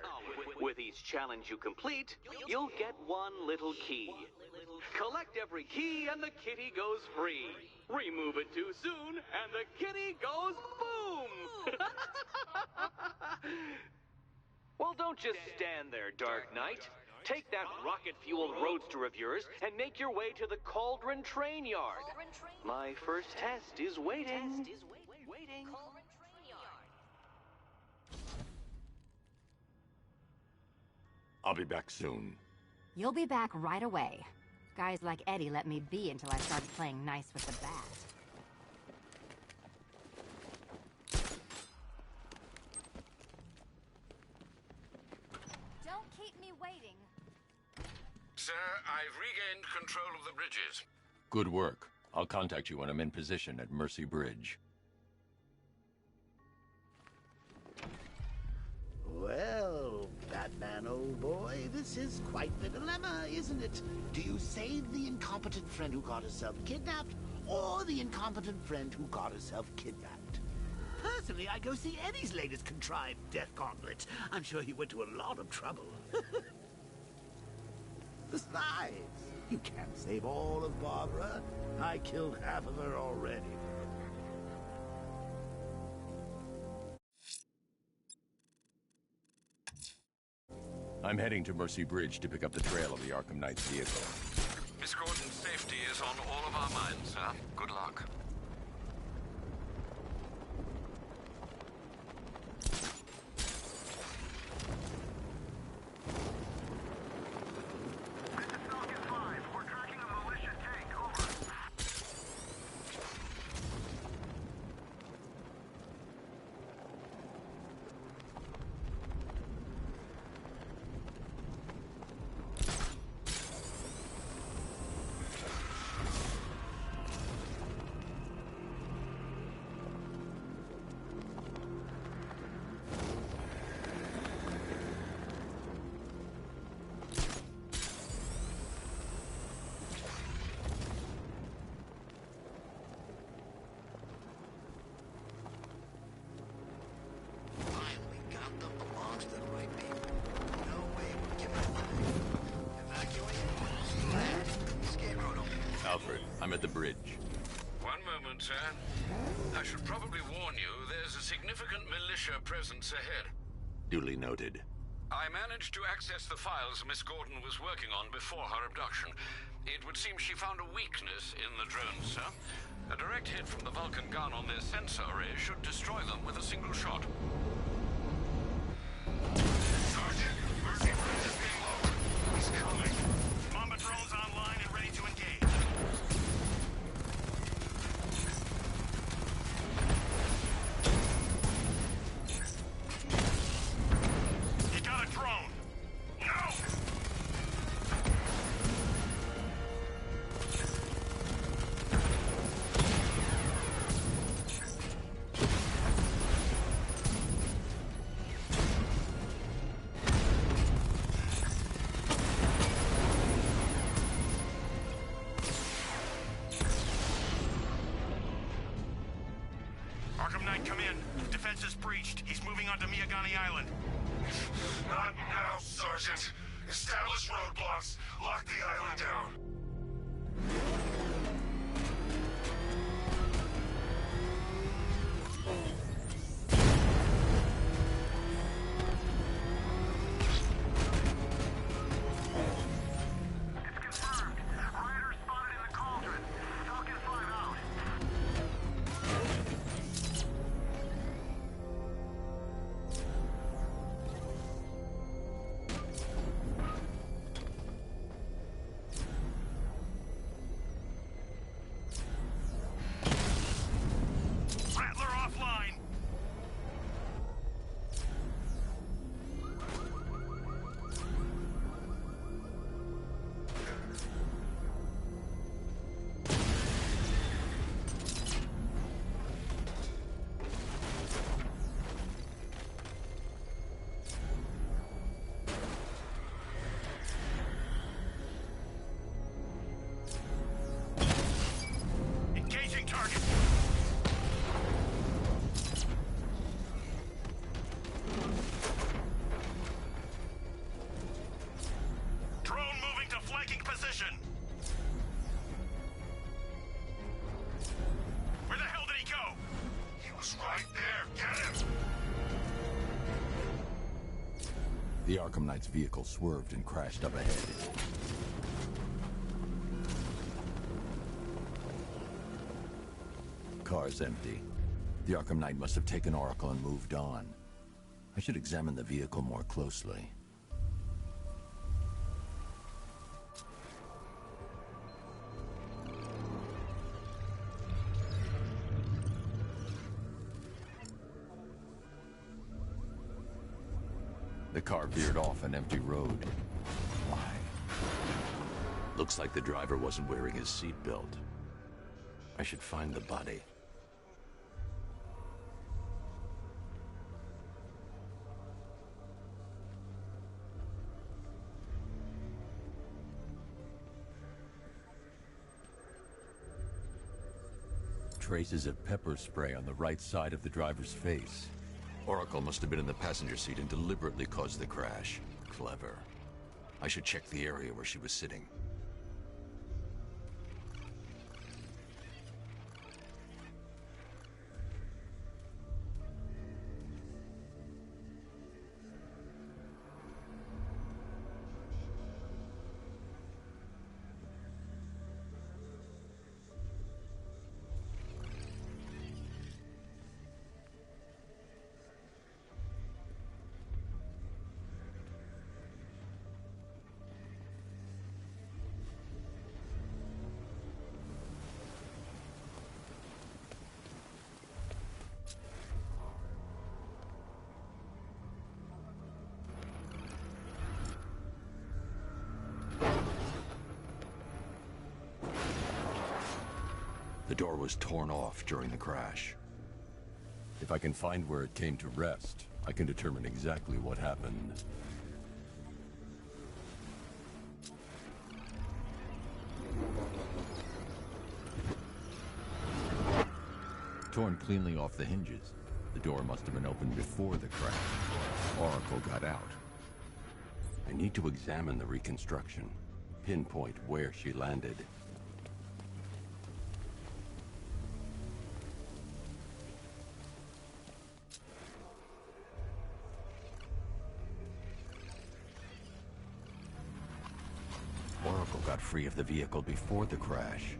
With each challenge you complete, you'll get one little key. Collect every key and the kitty goes free. Remove it too soon and the kitty goes boom! Well, don't just stand there, Dark Knight. Take that rocket-fueled roadster of yours and make your way to the Cauldron Train Yard. My first test is waiting. I'll be back soon. You'll be back right away. Guys like Eddie let me be until I started playing nice with the bat. Don't keep me waiting. Sir, I've regained control of the bridges. Good work. I'll contact you when I'm in position at Mercy Bridge. Well, Batman, old boy, this is quite the dilemma, isn't it? Do you save the incompetent friend who got herself kidnapped, or the incompetent friend who got herself kidnapped? Personally, I go see Eddie's latest contrived death gauntlet. I'm sure he went to a lot of trouble. Besides, you can't save all of Barbara. I killed half of her already. I'm heading to Mercy Bridge to pick up the trail of the Arkham Knight's vehicle. Miss Gordon's safety is on all of our minds, sir. Good luck. Alfred, I'm at the bridge. One moment, sir. I should probably warn you, there's a significant militia presence ahead. Duly noted. I managed to access the files Miss Gordon was working on before her abduction. It would seem she found a weakness in the drones, sir. A direct hit from the Vulcan gun on their sensor array should destroy them with a single shot. Sergeant, Mercy Bridge is being lowered. He's coming. Mamba drones online and ready to engage. He got a drone. No! Arkham Knight, come in. Defense is breached. He's moving onto Miyagani Island. Not now, Sergeant. Establish roadblocks. Lock the island down. It's confirmed. Rider spotted in the cauldron. Falcon 5 out. Rattler offline. Engaging target. Drone moving to flanking position. Where the hell did he go? He was right there. Get him! The Arkham Knight's vehicle swerved and crashed up ahead. Car's empty. The Arkham Knight must have taken Oracle and moved on. I should examine the vehicle more closely. The car veered off an empty road. Why? Looks like the driver wasn't wearing his seatbelt. I should find the body. Traces of pepper spray on the right side of the driver's face. Oracle must have been in the passenger seat and deliberately caused the crash. Clever. I should check the area where she was sitting. The door was torn off during the crash. If I can find where it came to rest, I can determine exactly what happened. Torn cleanly off the hinges. The door must have been opened before the crash. Oracle got out. I need to examine the reconstruction. Pinpoint where she landed. free of the vehicle before the crash.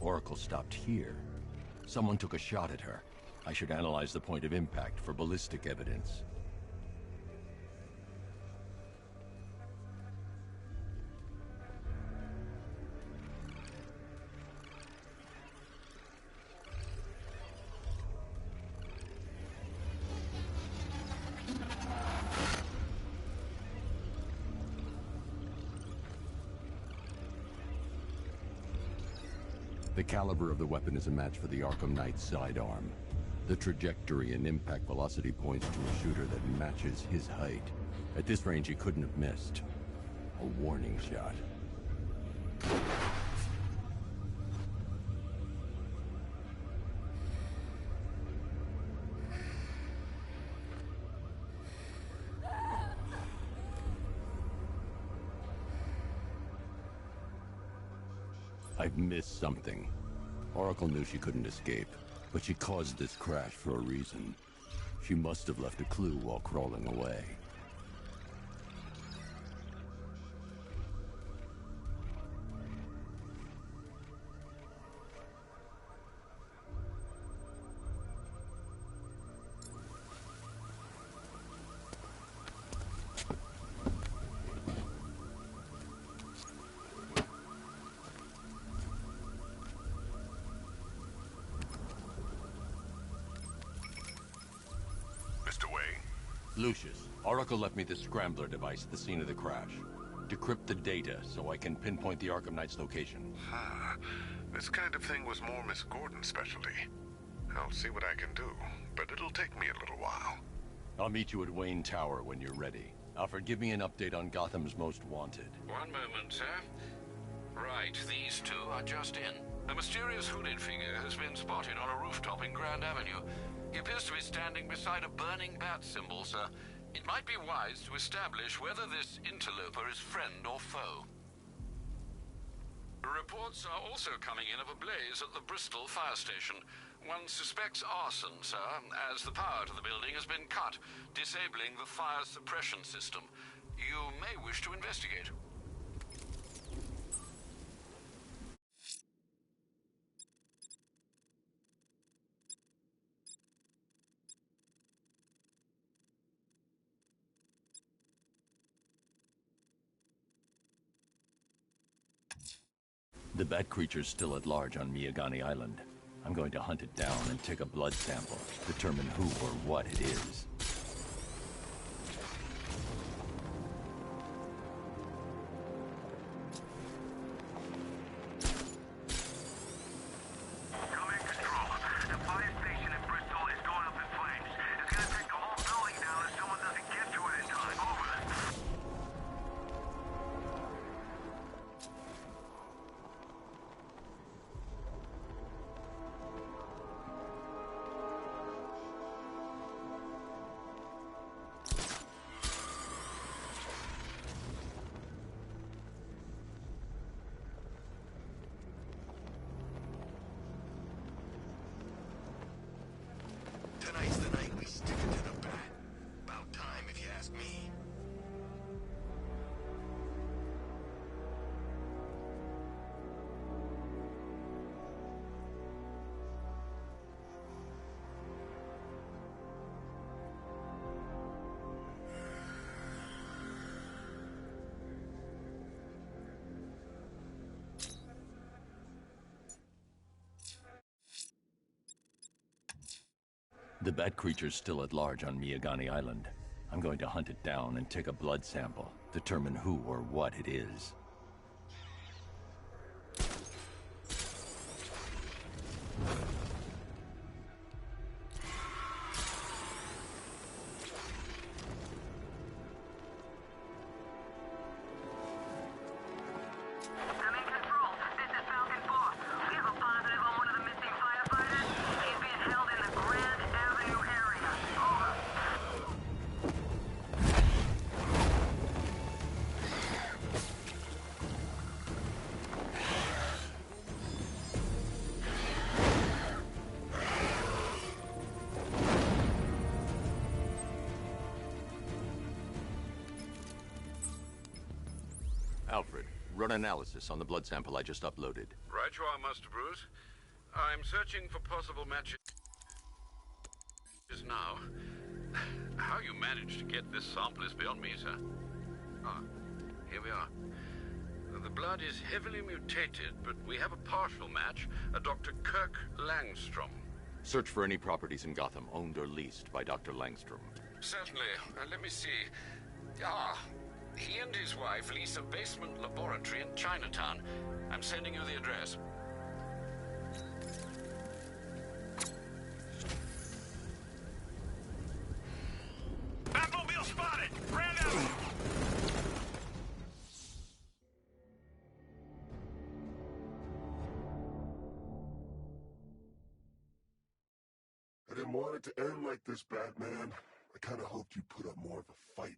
Oracle stopped here. Someone took a shot at her. I should analyze the point of impact for ballistic evidence. The caliber of the weapon is a match for the Arkham Knight's sidearm. The trajectory and impact velocity points to a shooter that matches his height. At this range, he couldn't have missed. A warning shot. I've missed something. Oracle knew she couldn't escape, but she caused this crash for a reason. She must have left a clue while crawling away. Lucius, Oracle left me the Scrambler device at the scene of the crash. Decrypt the data so I can pinpoint the Arkham Knight's location. This kind of thing was more Miss Gordon's specialty. I'll see what I can do, but it'll take me a little while. I'll meet you at Wayne Tower when you're ready. Alfred, give me an update on Gotham's Most Wanted. One moment, sir. Right, these two are just in. A mysterious hooded figure has been spotted on a rooftop in Grand Avenue. He appears to be standing beside a burning bat symbol, sir. It might be wise to establish whether this interloper is friend or foe. Reports are also coming in of a blaze at the Bristol fire station. One suspects arson, sir, as the power to the building has been cut, disabling the fire suppression system. You may wish to investigate. The bat creature's still at large on Miyagani Island. I'm going to hunt it down and take a blood sample, determine who or what it is. Tonight's the night we stick it to the bat. About time, if you ask me. The bat creature's still at large on Miyagani Island. I'm going to hunt it down and take a blood sample, determine who or what it is. Alfred, run analysis on the blood sample I just uploaded. Right you are, Master Bruce. I'm searching for possible matches now. How you managed to get this sample is beyond me, sir. Ah, here we are. The blood is heavily mutated, but we have a partial match, a Dr. Kirk Langstrom. Search for any properties in Gotham owned or leased by Dr. Langstrom. Certainly. Let me see. Ah, he and his wife lease a basement laboratory in Chinatown. I'm sending you the address. Batmobile spotted! Ran out! I didn't want it to end like this, Batman. I kinda hoped you'd put up more of a fight.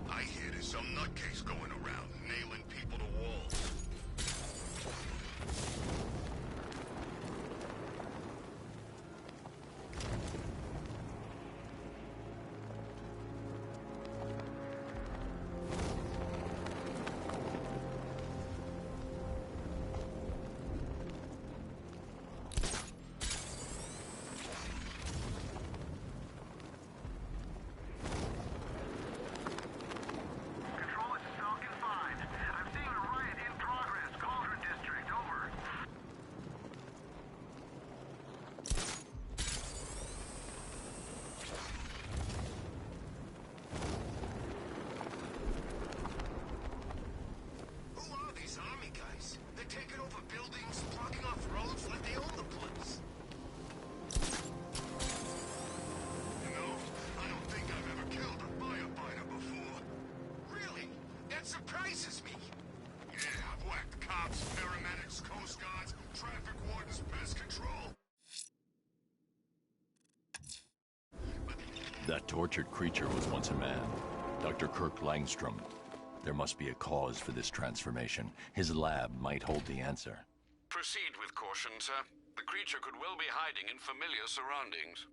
I hear there's some nutcase going around, nailing people to walls. Control, it's Falcon 5. I'm seeing a riot in progress. Cauldron District, over. Who are these army guys? They're taking over buildings, blocking off roads like they own the place. No, I don't think I've ever killed a firefighter before. Really? That surprises me. Yeah, I've whacked cops, paramedics, coast guards, traffic wardens, pest control. That tortured creature was once a man. Dr. Kirk Langstrom. There must be a cause for this transformation. His lab might hold the answer. Proceed with caution, sir. The creature could well be hiding in familiar surroundings.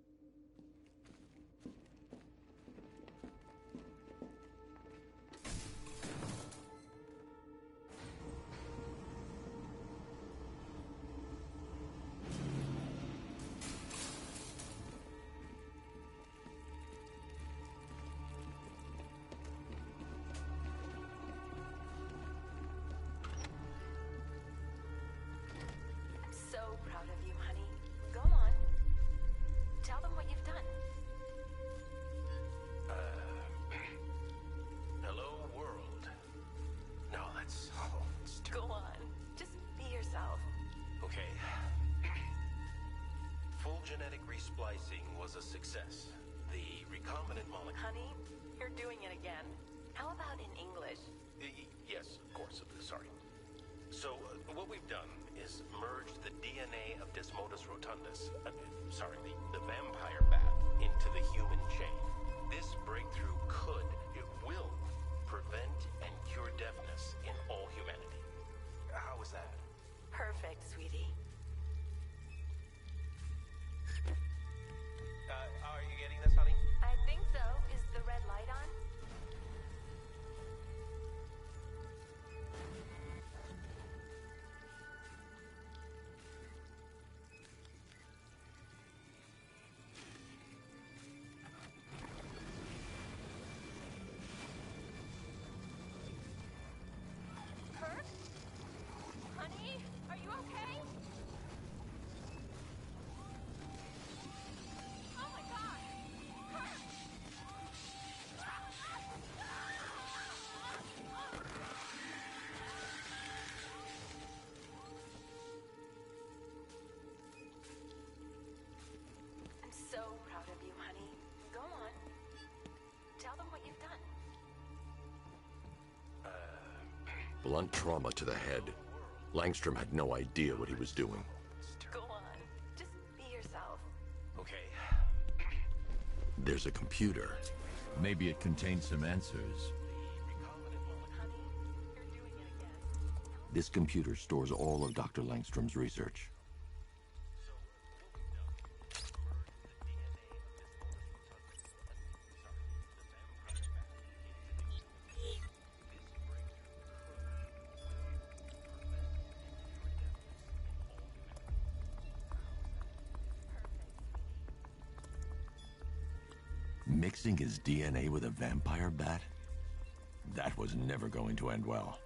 So proud of you, honey. Go on. Tell them what you've done. Hello, world. No, that's... Go on. Just be yourself. Okay. Full genetic resplicing was a success. The recombinant molecule... Honey, you're doing it again. How about in English? Yes, of course. Sorry. So, what we've done is merged the DNA of Desmodus rotundus, the vampire bat, into the human chain. This breakthrough it will prevent and cure deafness in all humanity. How is that? Perfect, sweetie. Are you getting this, honey? I think so. Is the red light on? Blunt trauma to the head. Langstrom had no idea what he was doing. Go on. Just be yourself. Okay. There's a computer. Maybe it contains some answers. This computer stores all of Dr. Langstrom's research. Mixing his DNA with a vampire bat? That was never going to end well.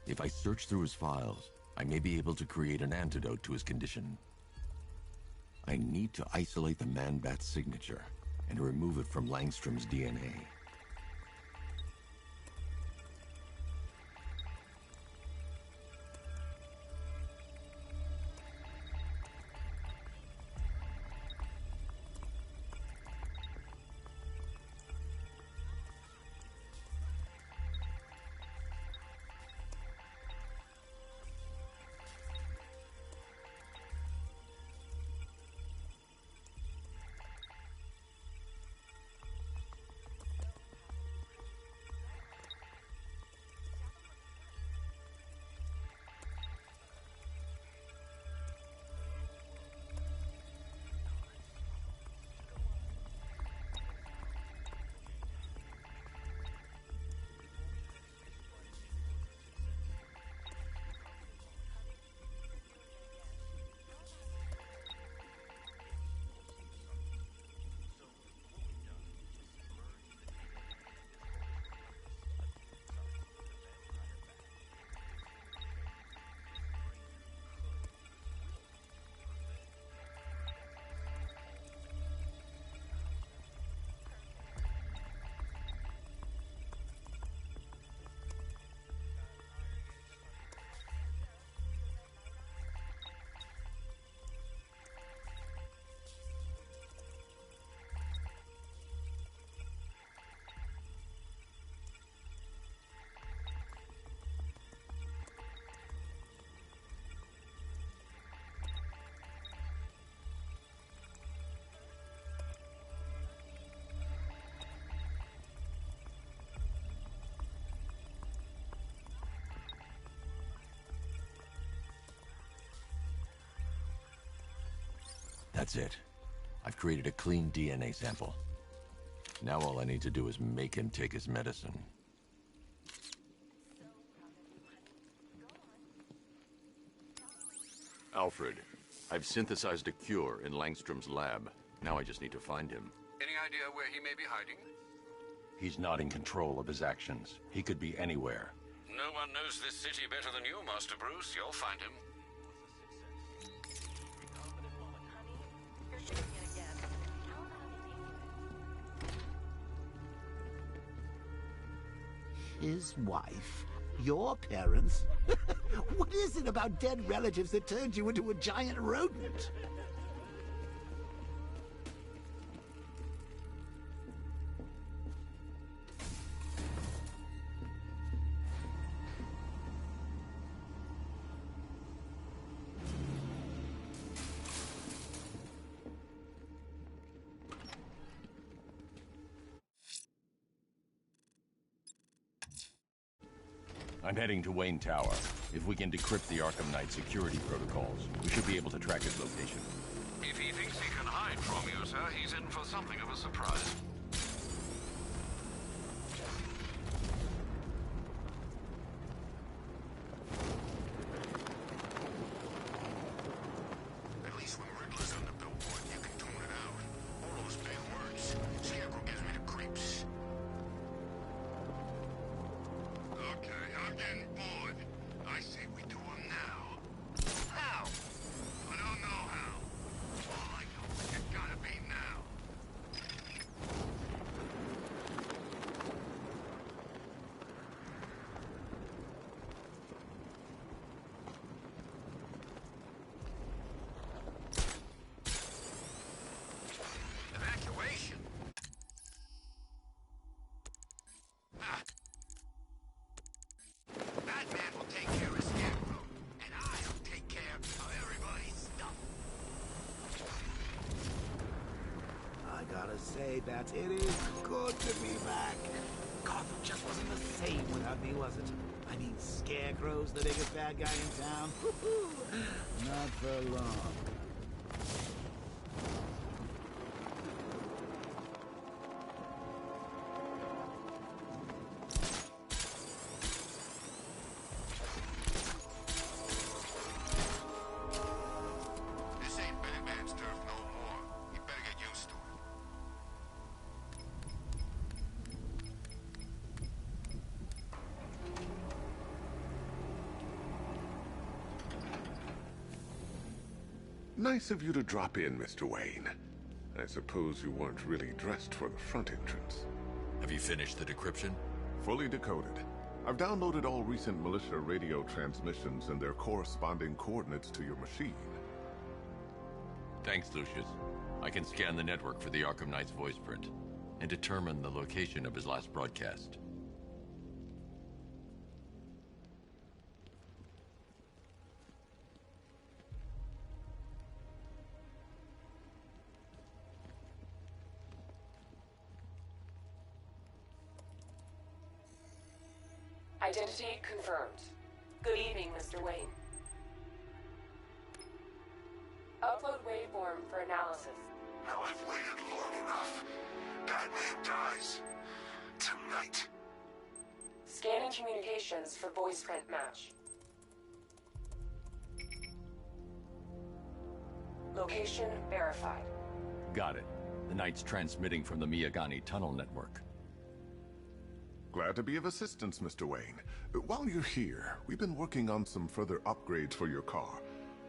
If I search through his files, I may be able to create an antidote to his condition. I need to isolate the Man-Bat's signature and remove it from Langstrom's DNA. That's it. I've created a clean DNA sample. Now all I need to do is make him take his medicine. Alfred, I've synthesized a cure in Langstrom's lab. Now I just need to find him. Any idea where he may be hiding? He's not in control of his actions. He could be anywhere. No one knows this city better than you, Master Bruce. You'll find him. His wife? Your parents? What is it about dead relatives that turned you into a giant rodent? I'm heading to Wayne Tower. If we can decrypt the Arkham Knight security protocols, we should be able to track his location. If he thinks he can hide from you, sir, he's in for something of a surprise. At least when Riddler's on the billboard, you can tune it out. All those big words. Scarecrow gives me the creeps. Okay, I'm getting bored. I say we do them now. How? I don't know how. All I know is it gotta be now. say, Bats. It is good to be back. Gotham just wasn't the same without me, was it? I mean, Scarecrow's the biggest bad guy in town. Not for long. This ain't Batman's turf no more. You better get used to it. Nice of you to drop in, Mr. Wayne. I suppose you weren't really dressed for the front entrance. Have you finished the decryption? Fully decoded. I've downloaded all recent militia radio transmissions and their corresponding coordinates to your machine. Thanks, Lucius. I can scan the network for the Arkham Knight's voice print and determine the location of his last broadcast. Identity confirmed. Good evening, Mr. Wayne. Upload waveform for analysis. Now I've waited long enough. Batman dies. Tonight. Scanning communications for voice print match. Location verified. Got it. The Knight's transmitting from the Miyagani tunnel network. Glad to be of assistance, Mr. Wayne. While you're here, we've been working on some further upgrades for your car.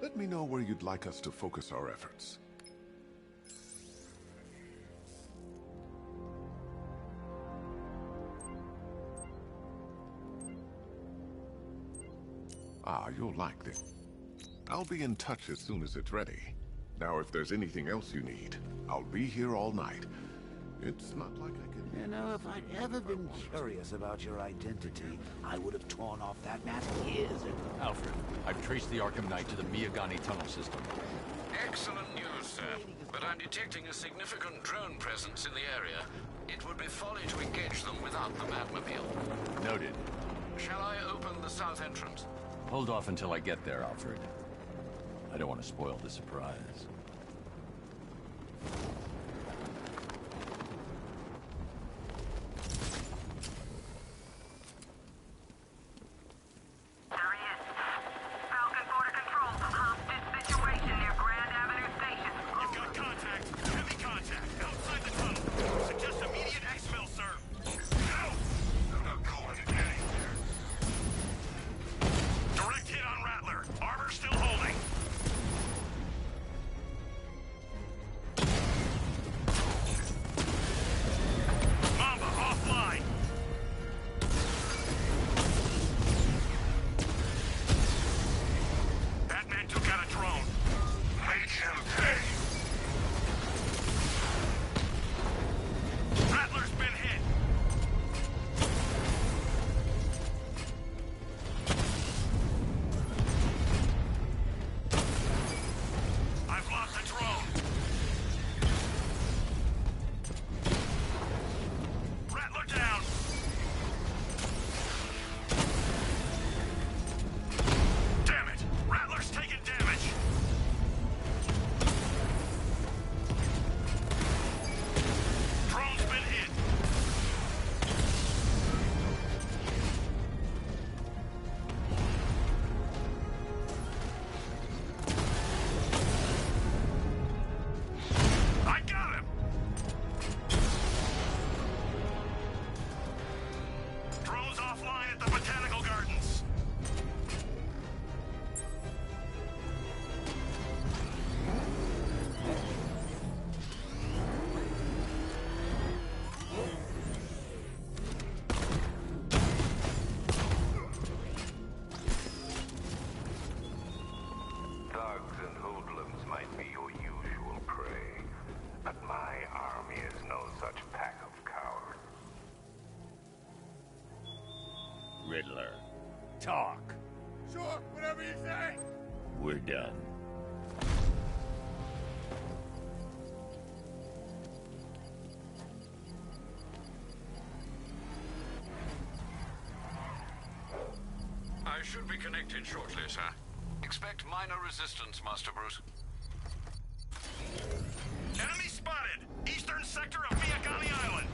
Let me know where you'd like us to focus our efforts. Ah, you'll like this. I'll be in touch as soon as it's ready. Now, if there's anything else you need, I'll be here all night. It's not like I can... You know, if I'd ever been curious about your identity, I would have torn off that mask years ago. Alfred, I've traced the Arkham Knight to the Miyagani tunnel system. Excellent news, sir. But I'm detecting a significant drone presence in the area. It would be folly to engage them without the Batmobile. Noted. Shall I open the south entrance? Hold off until I get there, Alfred. I don't want to spoil the surprise. Riddler. Talk. Sure, whatever you say. We're done. expected shortly, sir. Expect minor resistance, Master Bruce. Enemy spotted! Eastern sector of Miagani Island!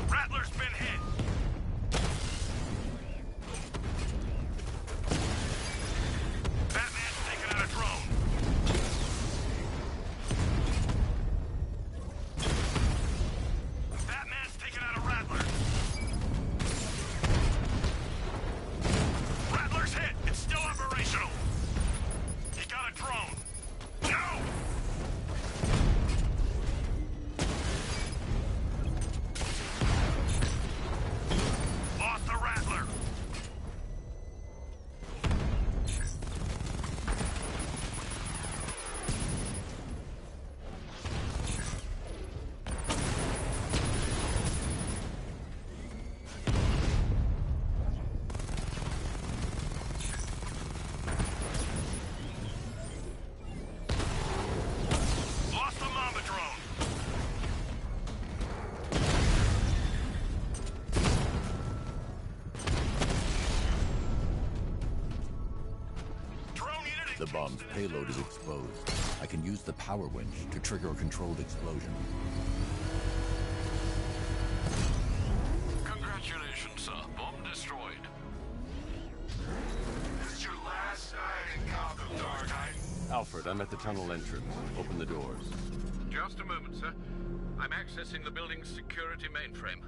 Rattler's been hit! Batman's taken out a drone! Batman's taken out a Rattler! Rattler's hit! It's still operational! He got a drone! No! Lost the Rattler! Lost the Mamba drone! Drone unit The bomb's payload is exposed. I can use the power winch to trigger a controlled explosion. Congratulations, sir. Bomb destroyed. This is your last night in Gotham, Dark Knight. Alfred, I'm at the tunnel entrance. Open the doors. Just a moment, sir. I'm accessing the building's security mainframe.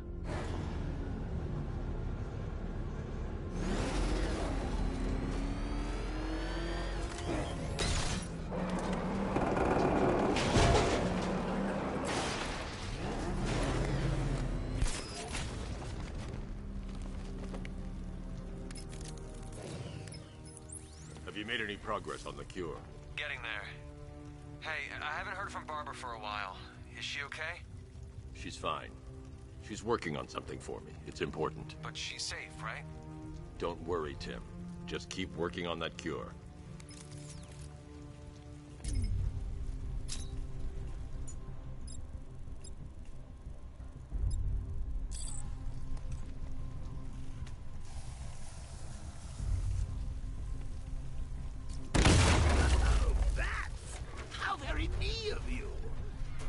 Have you made any progress on the cure? Getting there. Hey, I haven't heard from Barbara for a while. Is she okay? She's fine. She's working on something for me. It's important. But she's safe, right? Don't worry, Tim. Just keep working on that cure. Oh, bats! How very me of you!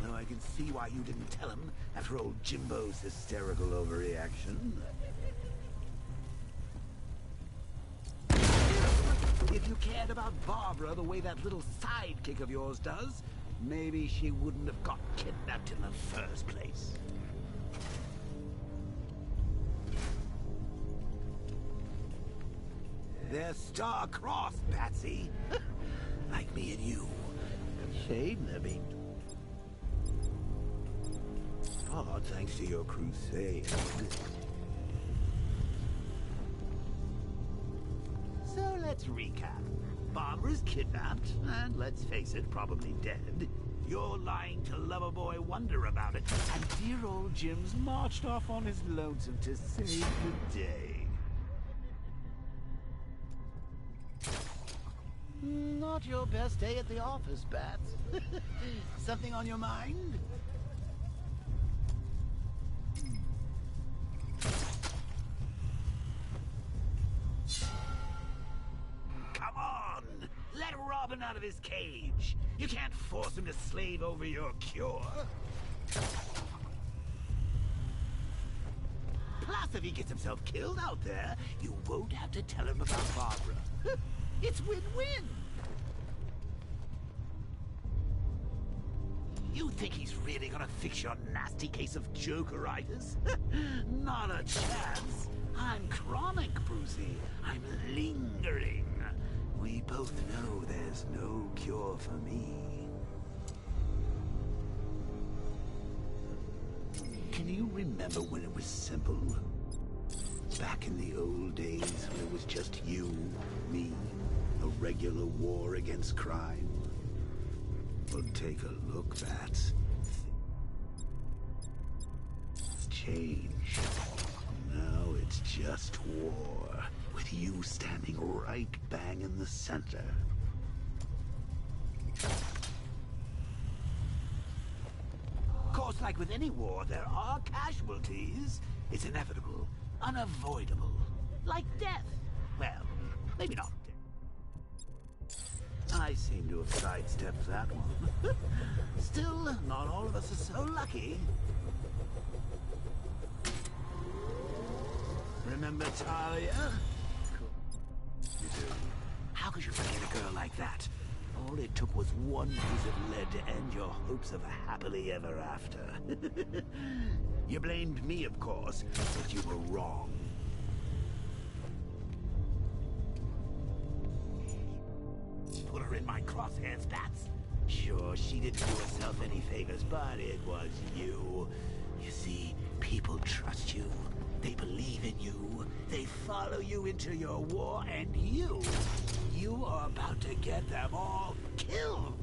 Though I can see why you didn't tell him after old Jimbo's hysterical overreaction. If you cared about Barbara the way that little sidekick of yours does, maybe she wouldn't have got kidnapped in the first place. They're star-crossed, Patsy. Like me and you. Shame they're being... Oh, thanks to your crusade. So let's recap. Barbara's kidnapped, and let's face it, probably dead. You're lying to Loverboy Wonder about it, and dear old Jim's marched off on his lonesome to save the day. Not your best day at the office, Bats. Something on your mind? Come on! Let Robin out of his cage! You can't force him to slave over your cure! Plus, if he gets himself killed out there, you won't have to tell him about Barbara. It's win-win! You think he's really gonna fix your nasty case of Jokeritis? Not a chance! I'm chronic, Brucey. I'm lingering. We both know there's no cure for me. Can you remember when it was simple? Back in the old days when it was just you, me, a regular war against crime? Well, take a look, Bats. It's changed. Now it's just war. With with you standing right bang in the center. Of course, like with any war, there are casualties. It's inevitable, unavoidable. Like death. Well, maybe not death. I seem to have sidestepped that one. Still, not all of us are so lucky. Remember Talia? Cool. You do. How could you forget a girl like that? All it took was one piece of lead to end your hopes of a happily ever after. You blamed me, of course, but you were wrong. Put her in my crosshairs, Bats. Sure, she didn't do herself any favors, but it was you. You see, people trust you. They believe in you. They follow you into your war, and you are about to get them all killed.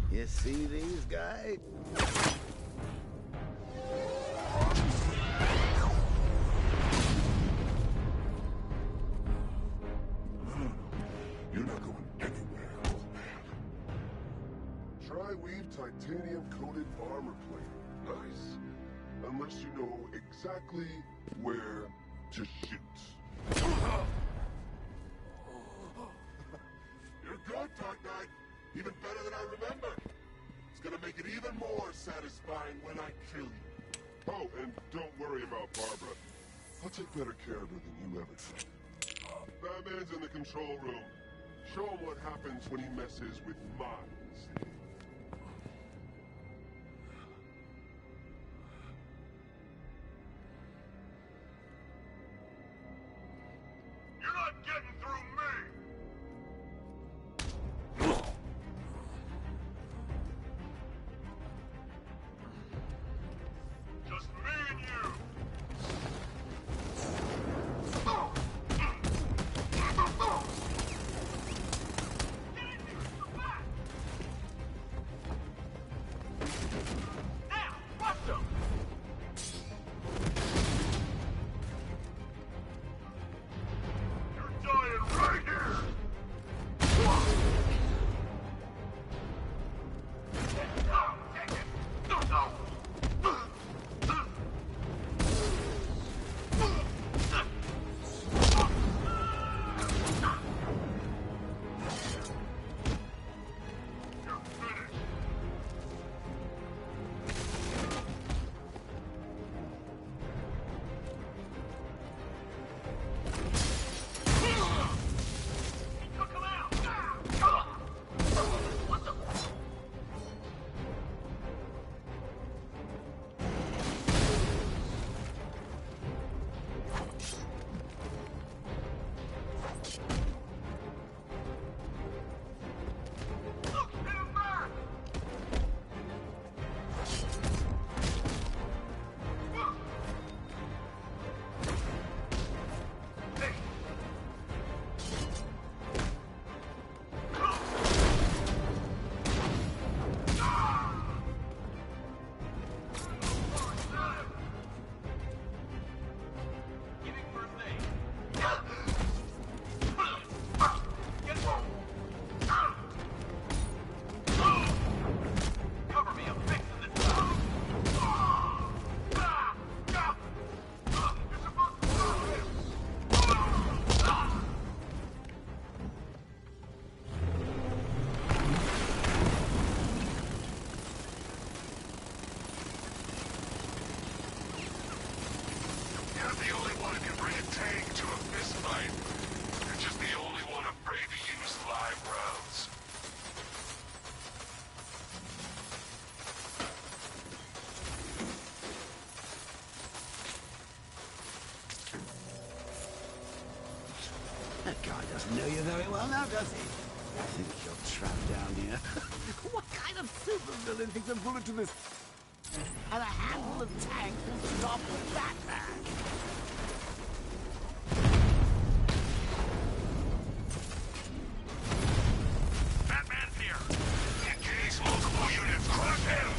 You see these guys? You're not going anywhere, old man. Tri-weave titanium-coated armor plate. Nice. Unless you know exactly where to shoot. You're good, Dark Knight. Even better than I remember. It's gonna make it even more satisfying when I kill you. Oh, and don't worry about Barbara. I'll take better care of her than you ever did. Batman's in the control room. Show him what happens when he messes with minds. You're not getting through me! Just me and you! doesn't know you very well now, does he? I think you're trapped down here. What kind of supervillain thinks a bullet to this and a handful of tanks will stop Batman? Batman's here! Engage multiple units! Crush him!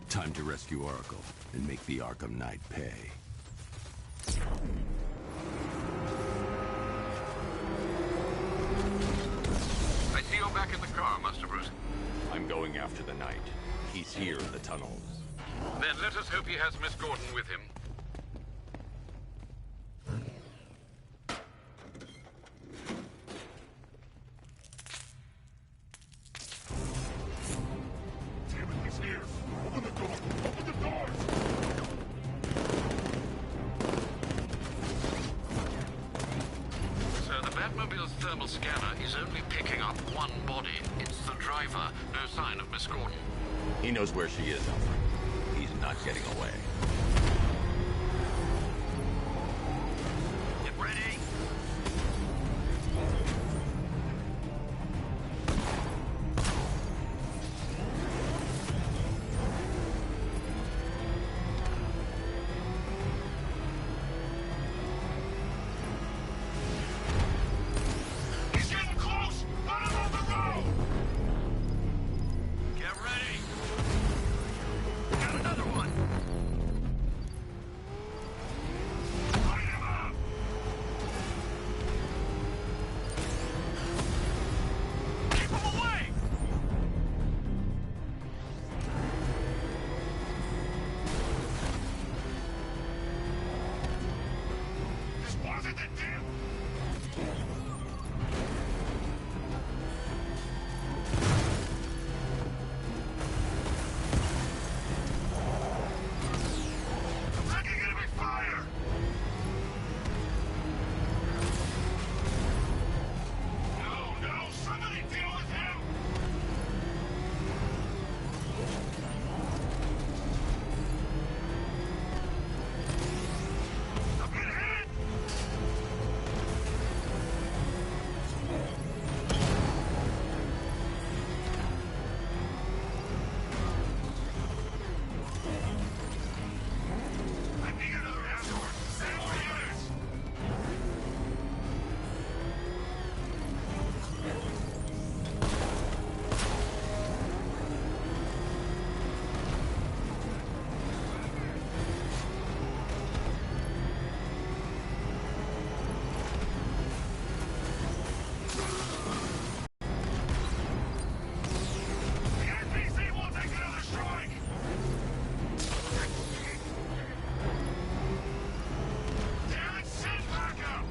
Time to rescue Oracle and make the Arkham Knight pay. I see you're back in the car, Master Bruce. I'm going after the Knight. He's here in the tunnels. Then let us hope he has Miss Gordon with him. Damn it, he's here! Open the door! Open the doors! Sir, the Batmobile's thermal scanner is only picking up one body. It's the driver. No sign of Miss Gordon. He knows where she is, Alfred. He's not getting away. Get ready! He's getting close! Let him on the road! Get ready! Got another one! Light him up! Keep him away! This wasn't the damn... Taking enemy fire! No, somebody deal with him! I've been hit! I need another escort! Send more units! The NPC will take another strike! Damn it, send backup!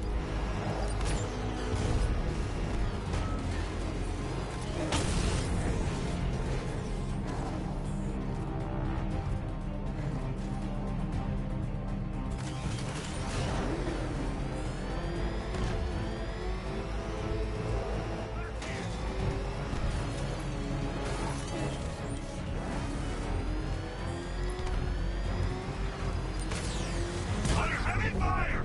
Under heavy fire!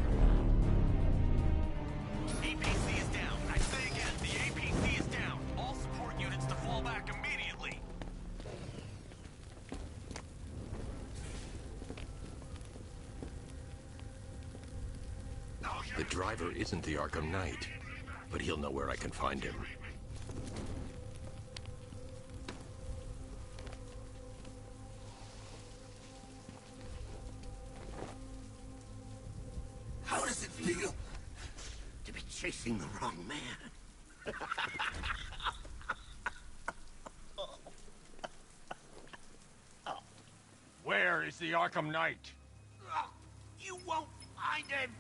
APC is down. I say again, the APC is down. All support units to fall back immediately. The driver isn't the Arkham Knight, but he'll know where I can find him. How does it feel to be chasing the wrong man? Where is the Arkham Knight? You won't find him!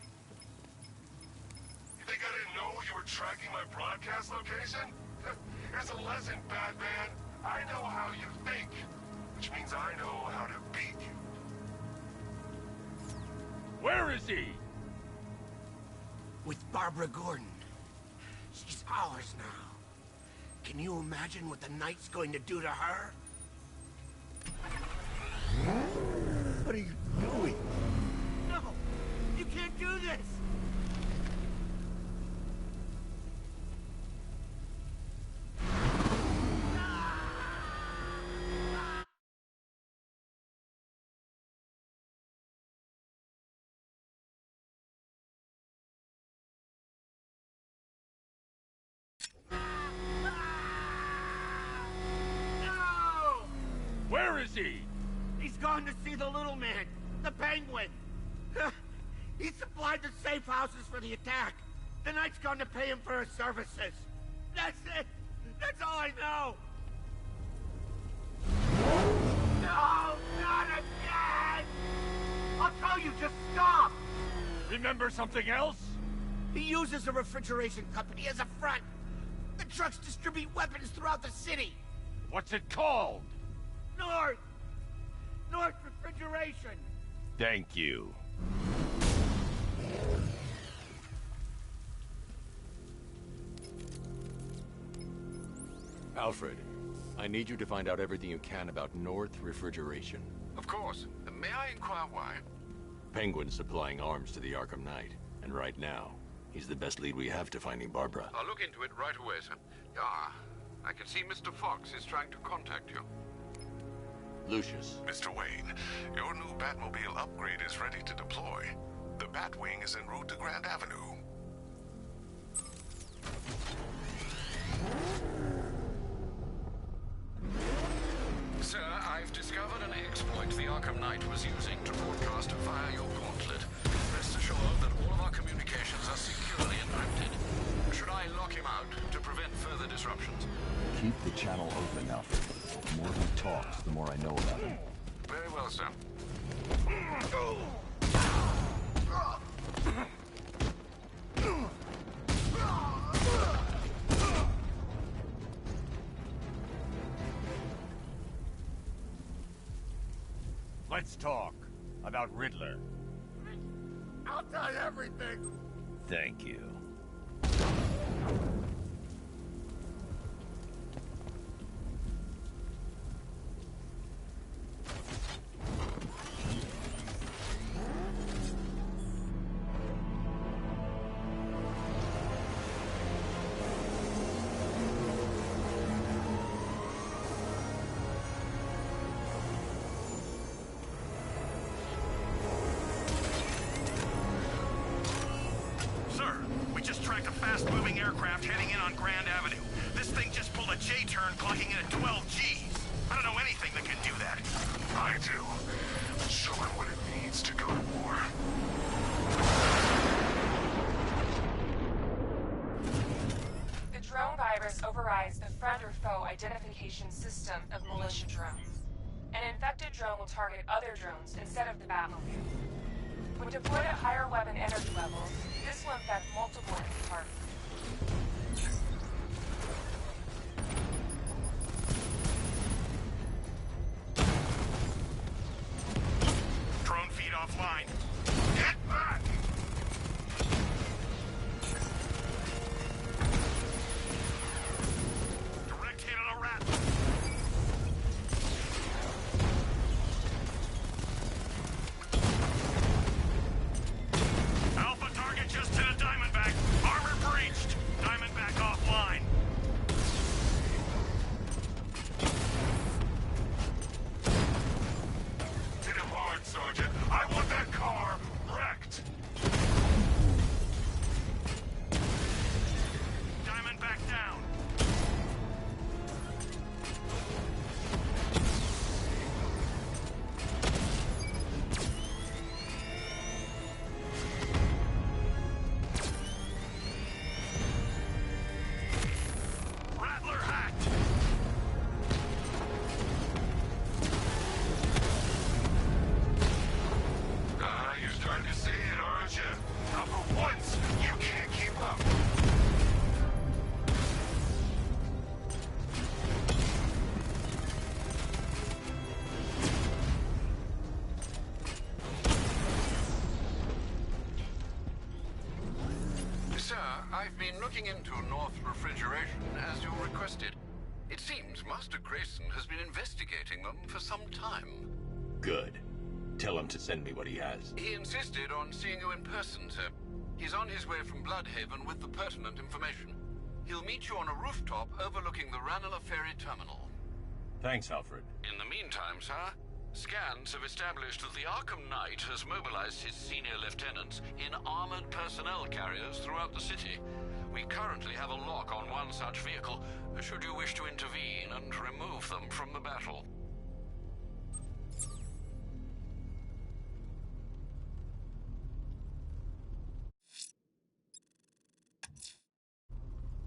You think I didn't know you were tracking my broadcast location? Here's a lesson, Batman. I know how you think, which means I know how to beat you. Where is he? With Barbara Gordon. She's powers now. Can you imagine what the Knight's going to do to her? What are you doing? No! You can't do this! Where is he? He's gone to see the little man, the Penguin. He supplied the safe houses for the attack. The Knight's gone to pay him for his services. That's it. That's all I know. No, not again! I'll tell you, just stop! Remember something else? He uses a refrigeration company as a front. The trucks distribute weapons throughout the city. What's it called? North Refrigeration. Thank you. Alfred, I need you to find out everything you can about North Refrigeration. Of course. May I inquire why? Penguin's supplying arms to the Arkham Knight, and right now, he's the best lead we have to finding Barbara. I'll look into it right away, sir. Ah, I can see Mr. Fox is trying to contact you. Lucius. Mr. Wayne, your new Batmobile upgrade is ready to deploy. The Batwing is en route to Grand Avenue. Sir, I've discovered an exploit the Arkham Knight was using to broadcast via your gauntlet. Rest assured that all of our communications are securely encrypted. Should I lock him out to prevent further disruptions? Keep the channel open, Alfred. The more he talks, the more I know about him. Very well, sir. Let's talk about Riddler. I'll tell you everything. Thank you. A fast-moving aircraft heading in on Grand Avenue. This thing just pulled a J-turn, clocking in at 12 Gs. I don't know anything that can do that. I do. Let's show him what it means to go to war. The drone virus overrides the friend or foe identification system of militia drones. An infected drone will target other drones instead of the Batmobile. When deployed at higher weapon energy levels, this will infect multiple enemy targets. Drone feed offline. Get back! Direct hit on a rat. Alpha target just hit a Diamondback. Armor breached. Diamondback been looking into North Refrigeration as you requested. It seems Master Grayson has been investigating them for some time. Good. Tell him to send me what he has. He insisted on seeing you in person, sir. He's on his way from Bloodhaven with the pertinent information. He'll meet you on a rooftop overlooking the Ranelagh Ferry Terminal. Thanks, Alfred. In the meantime, sir, scans have established that the Arkham Knight has mobilized his senior lieutenants in armored personnel carriers throughout the city. We currently have a lock on one such vehicle, should you wish to intervene and remove them from the battle.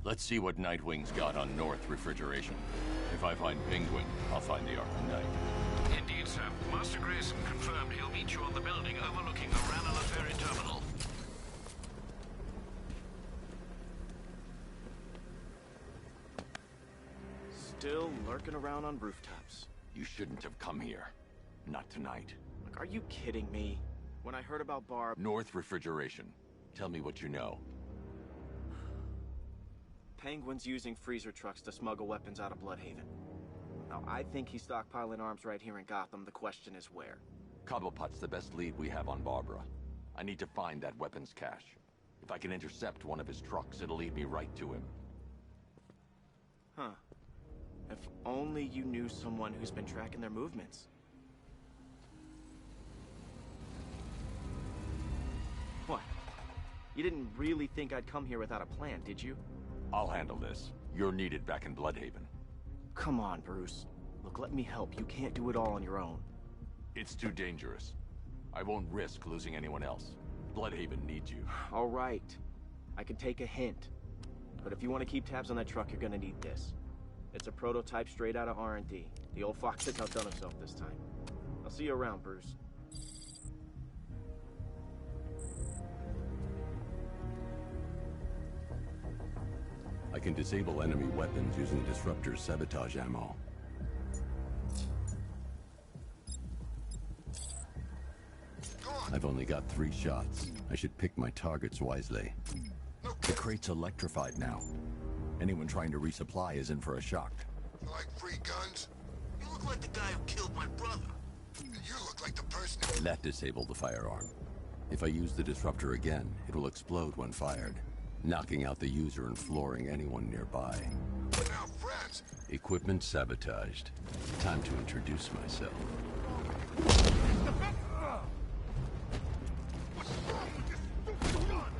Let's see what Nightwing's got on North Refrigeration. If I find Penguin, I'll find the Arkham Knight. Indeed, sir. Master Grayson confirmed he'll meet you on the building overlooking the Ranelagh Ferry Terminal. Still lurking around on rooftops. You shouldn't have come here. Not tonight. Like, are you kidding me? When I heard about Barb... North Refrigeration. Tell me what you know. Penguin's using freezer trucks to smuggle weapons out of Bloodhaven. Now, I think he's stockpiling arms right here in Gotham. The question is where. Cobblepot's the best lead we have on Barbara. I need to find that weapons cache. If I can intercept one of his trucks, it'll lead me right to him. Huh. If only you knew someone who's been tracking their movements. What? You didn't really think I'd come here without a plan, did you? I'll handle this. You're needed back in Bloodhaven. Come on, Bruce. Look, let me help. You can't do it all on your own. It's too dangerous. I won't risk losing anyone else. Bloodhaven needs you. All right. I can take a hint. But if you want to keep tabs on that truck, you're gonna need this. It's a prototype straight out of R&D. The old fox has outdone himself this time. I'll see you around, Bruce. I can disable enemy weapons using Disruptor's sabotage ammo. I've only got 3 shots. I should pick my targets wisely. The crate's electrified now. Anyone trying to resupply is in for a shock. Like free guns? You look like the guy who killed my brother. And you look like the person who... That disabled the firearm. If I use the disruptor again, it will explode when fired, knocking out the user and flooring anyone nearby. We're now friends. Equipment sabotaged. Time to introduce myself. What's wrong with this stupid gun?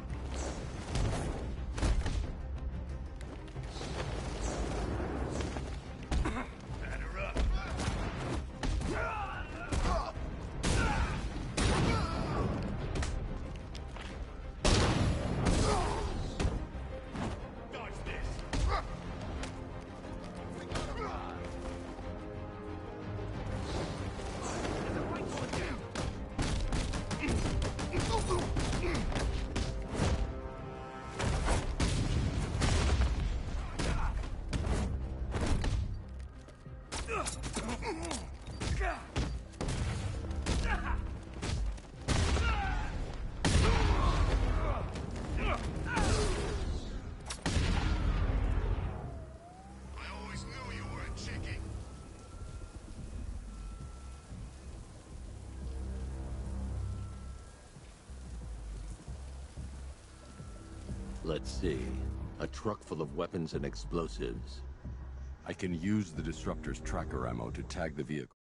Batter up. Dodge this. I always knew you were a chickie. Let's see. A truck full of weapons and explosives. I can use the Disruptor's tracker ammo to tag the vehicle.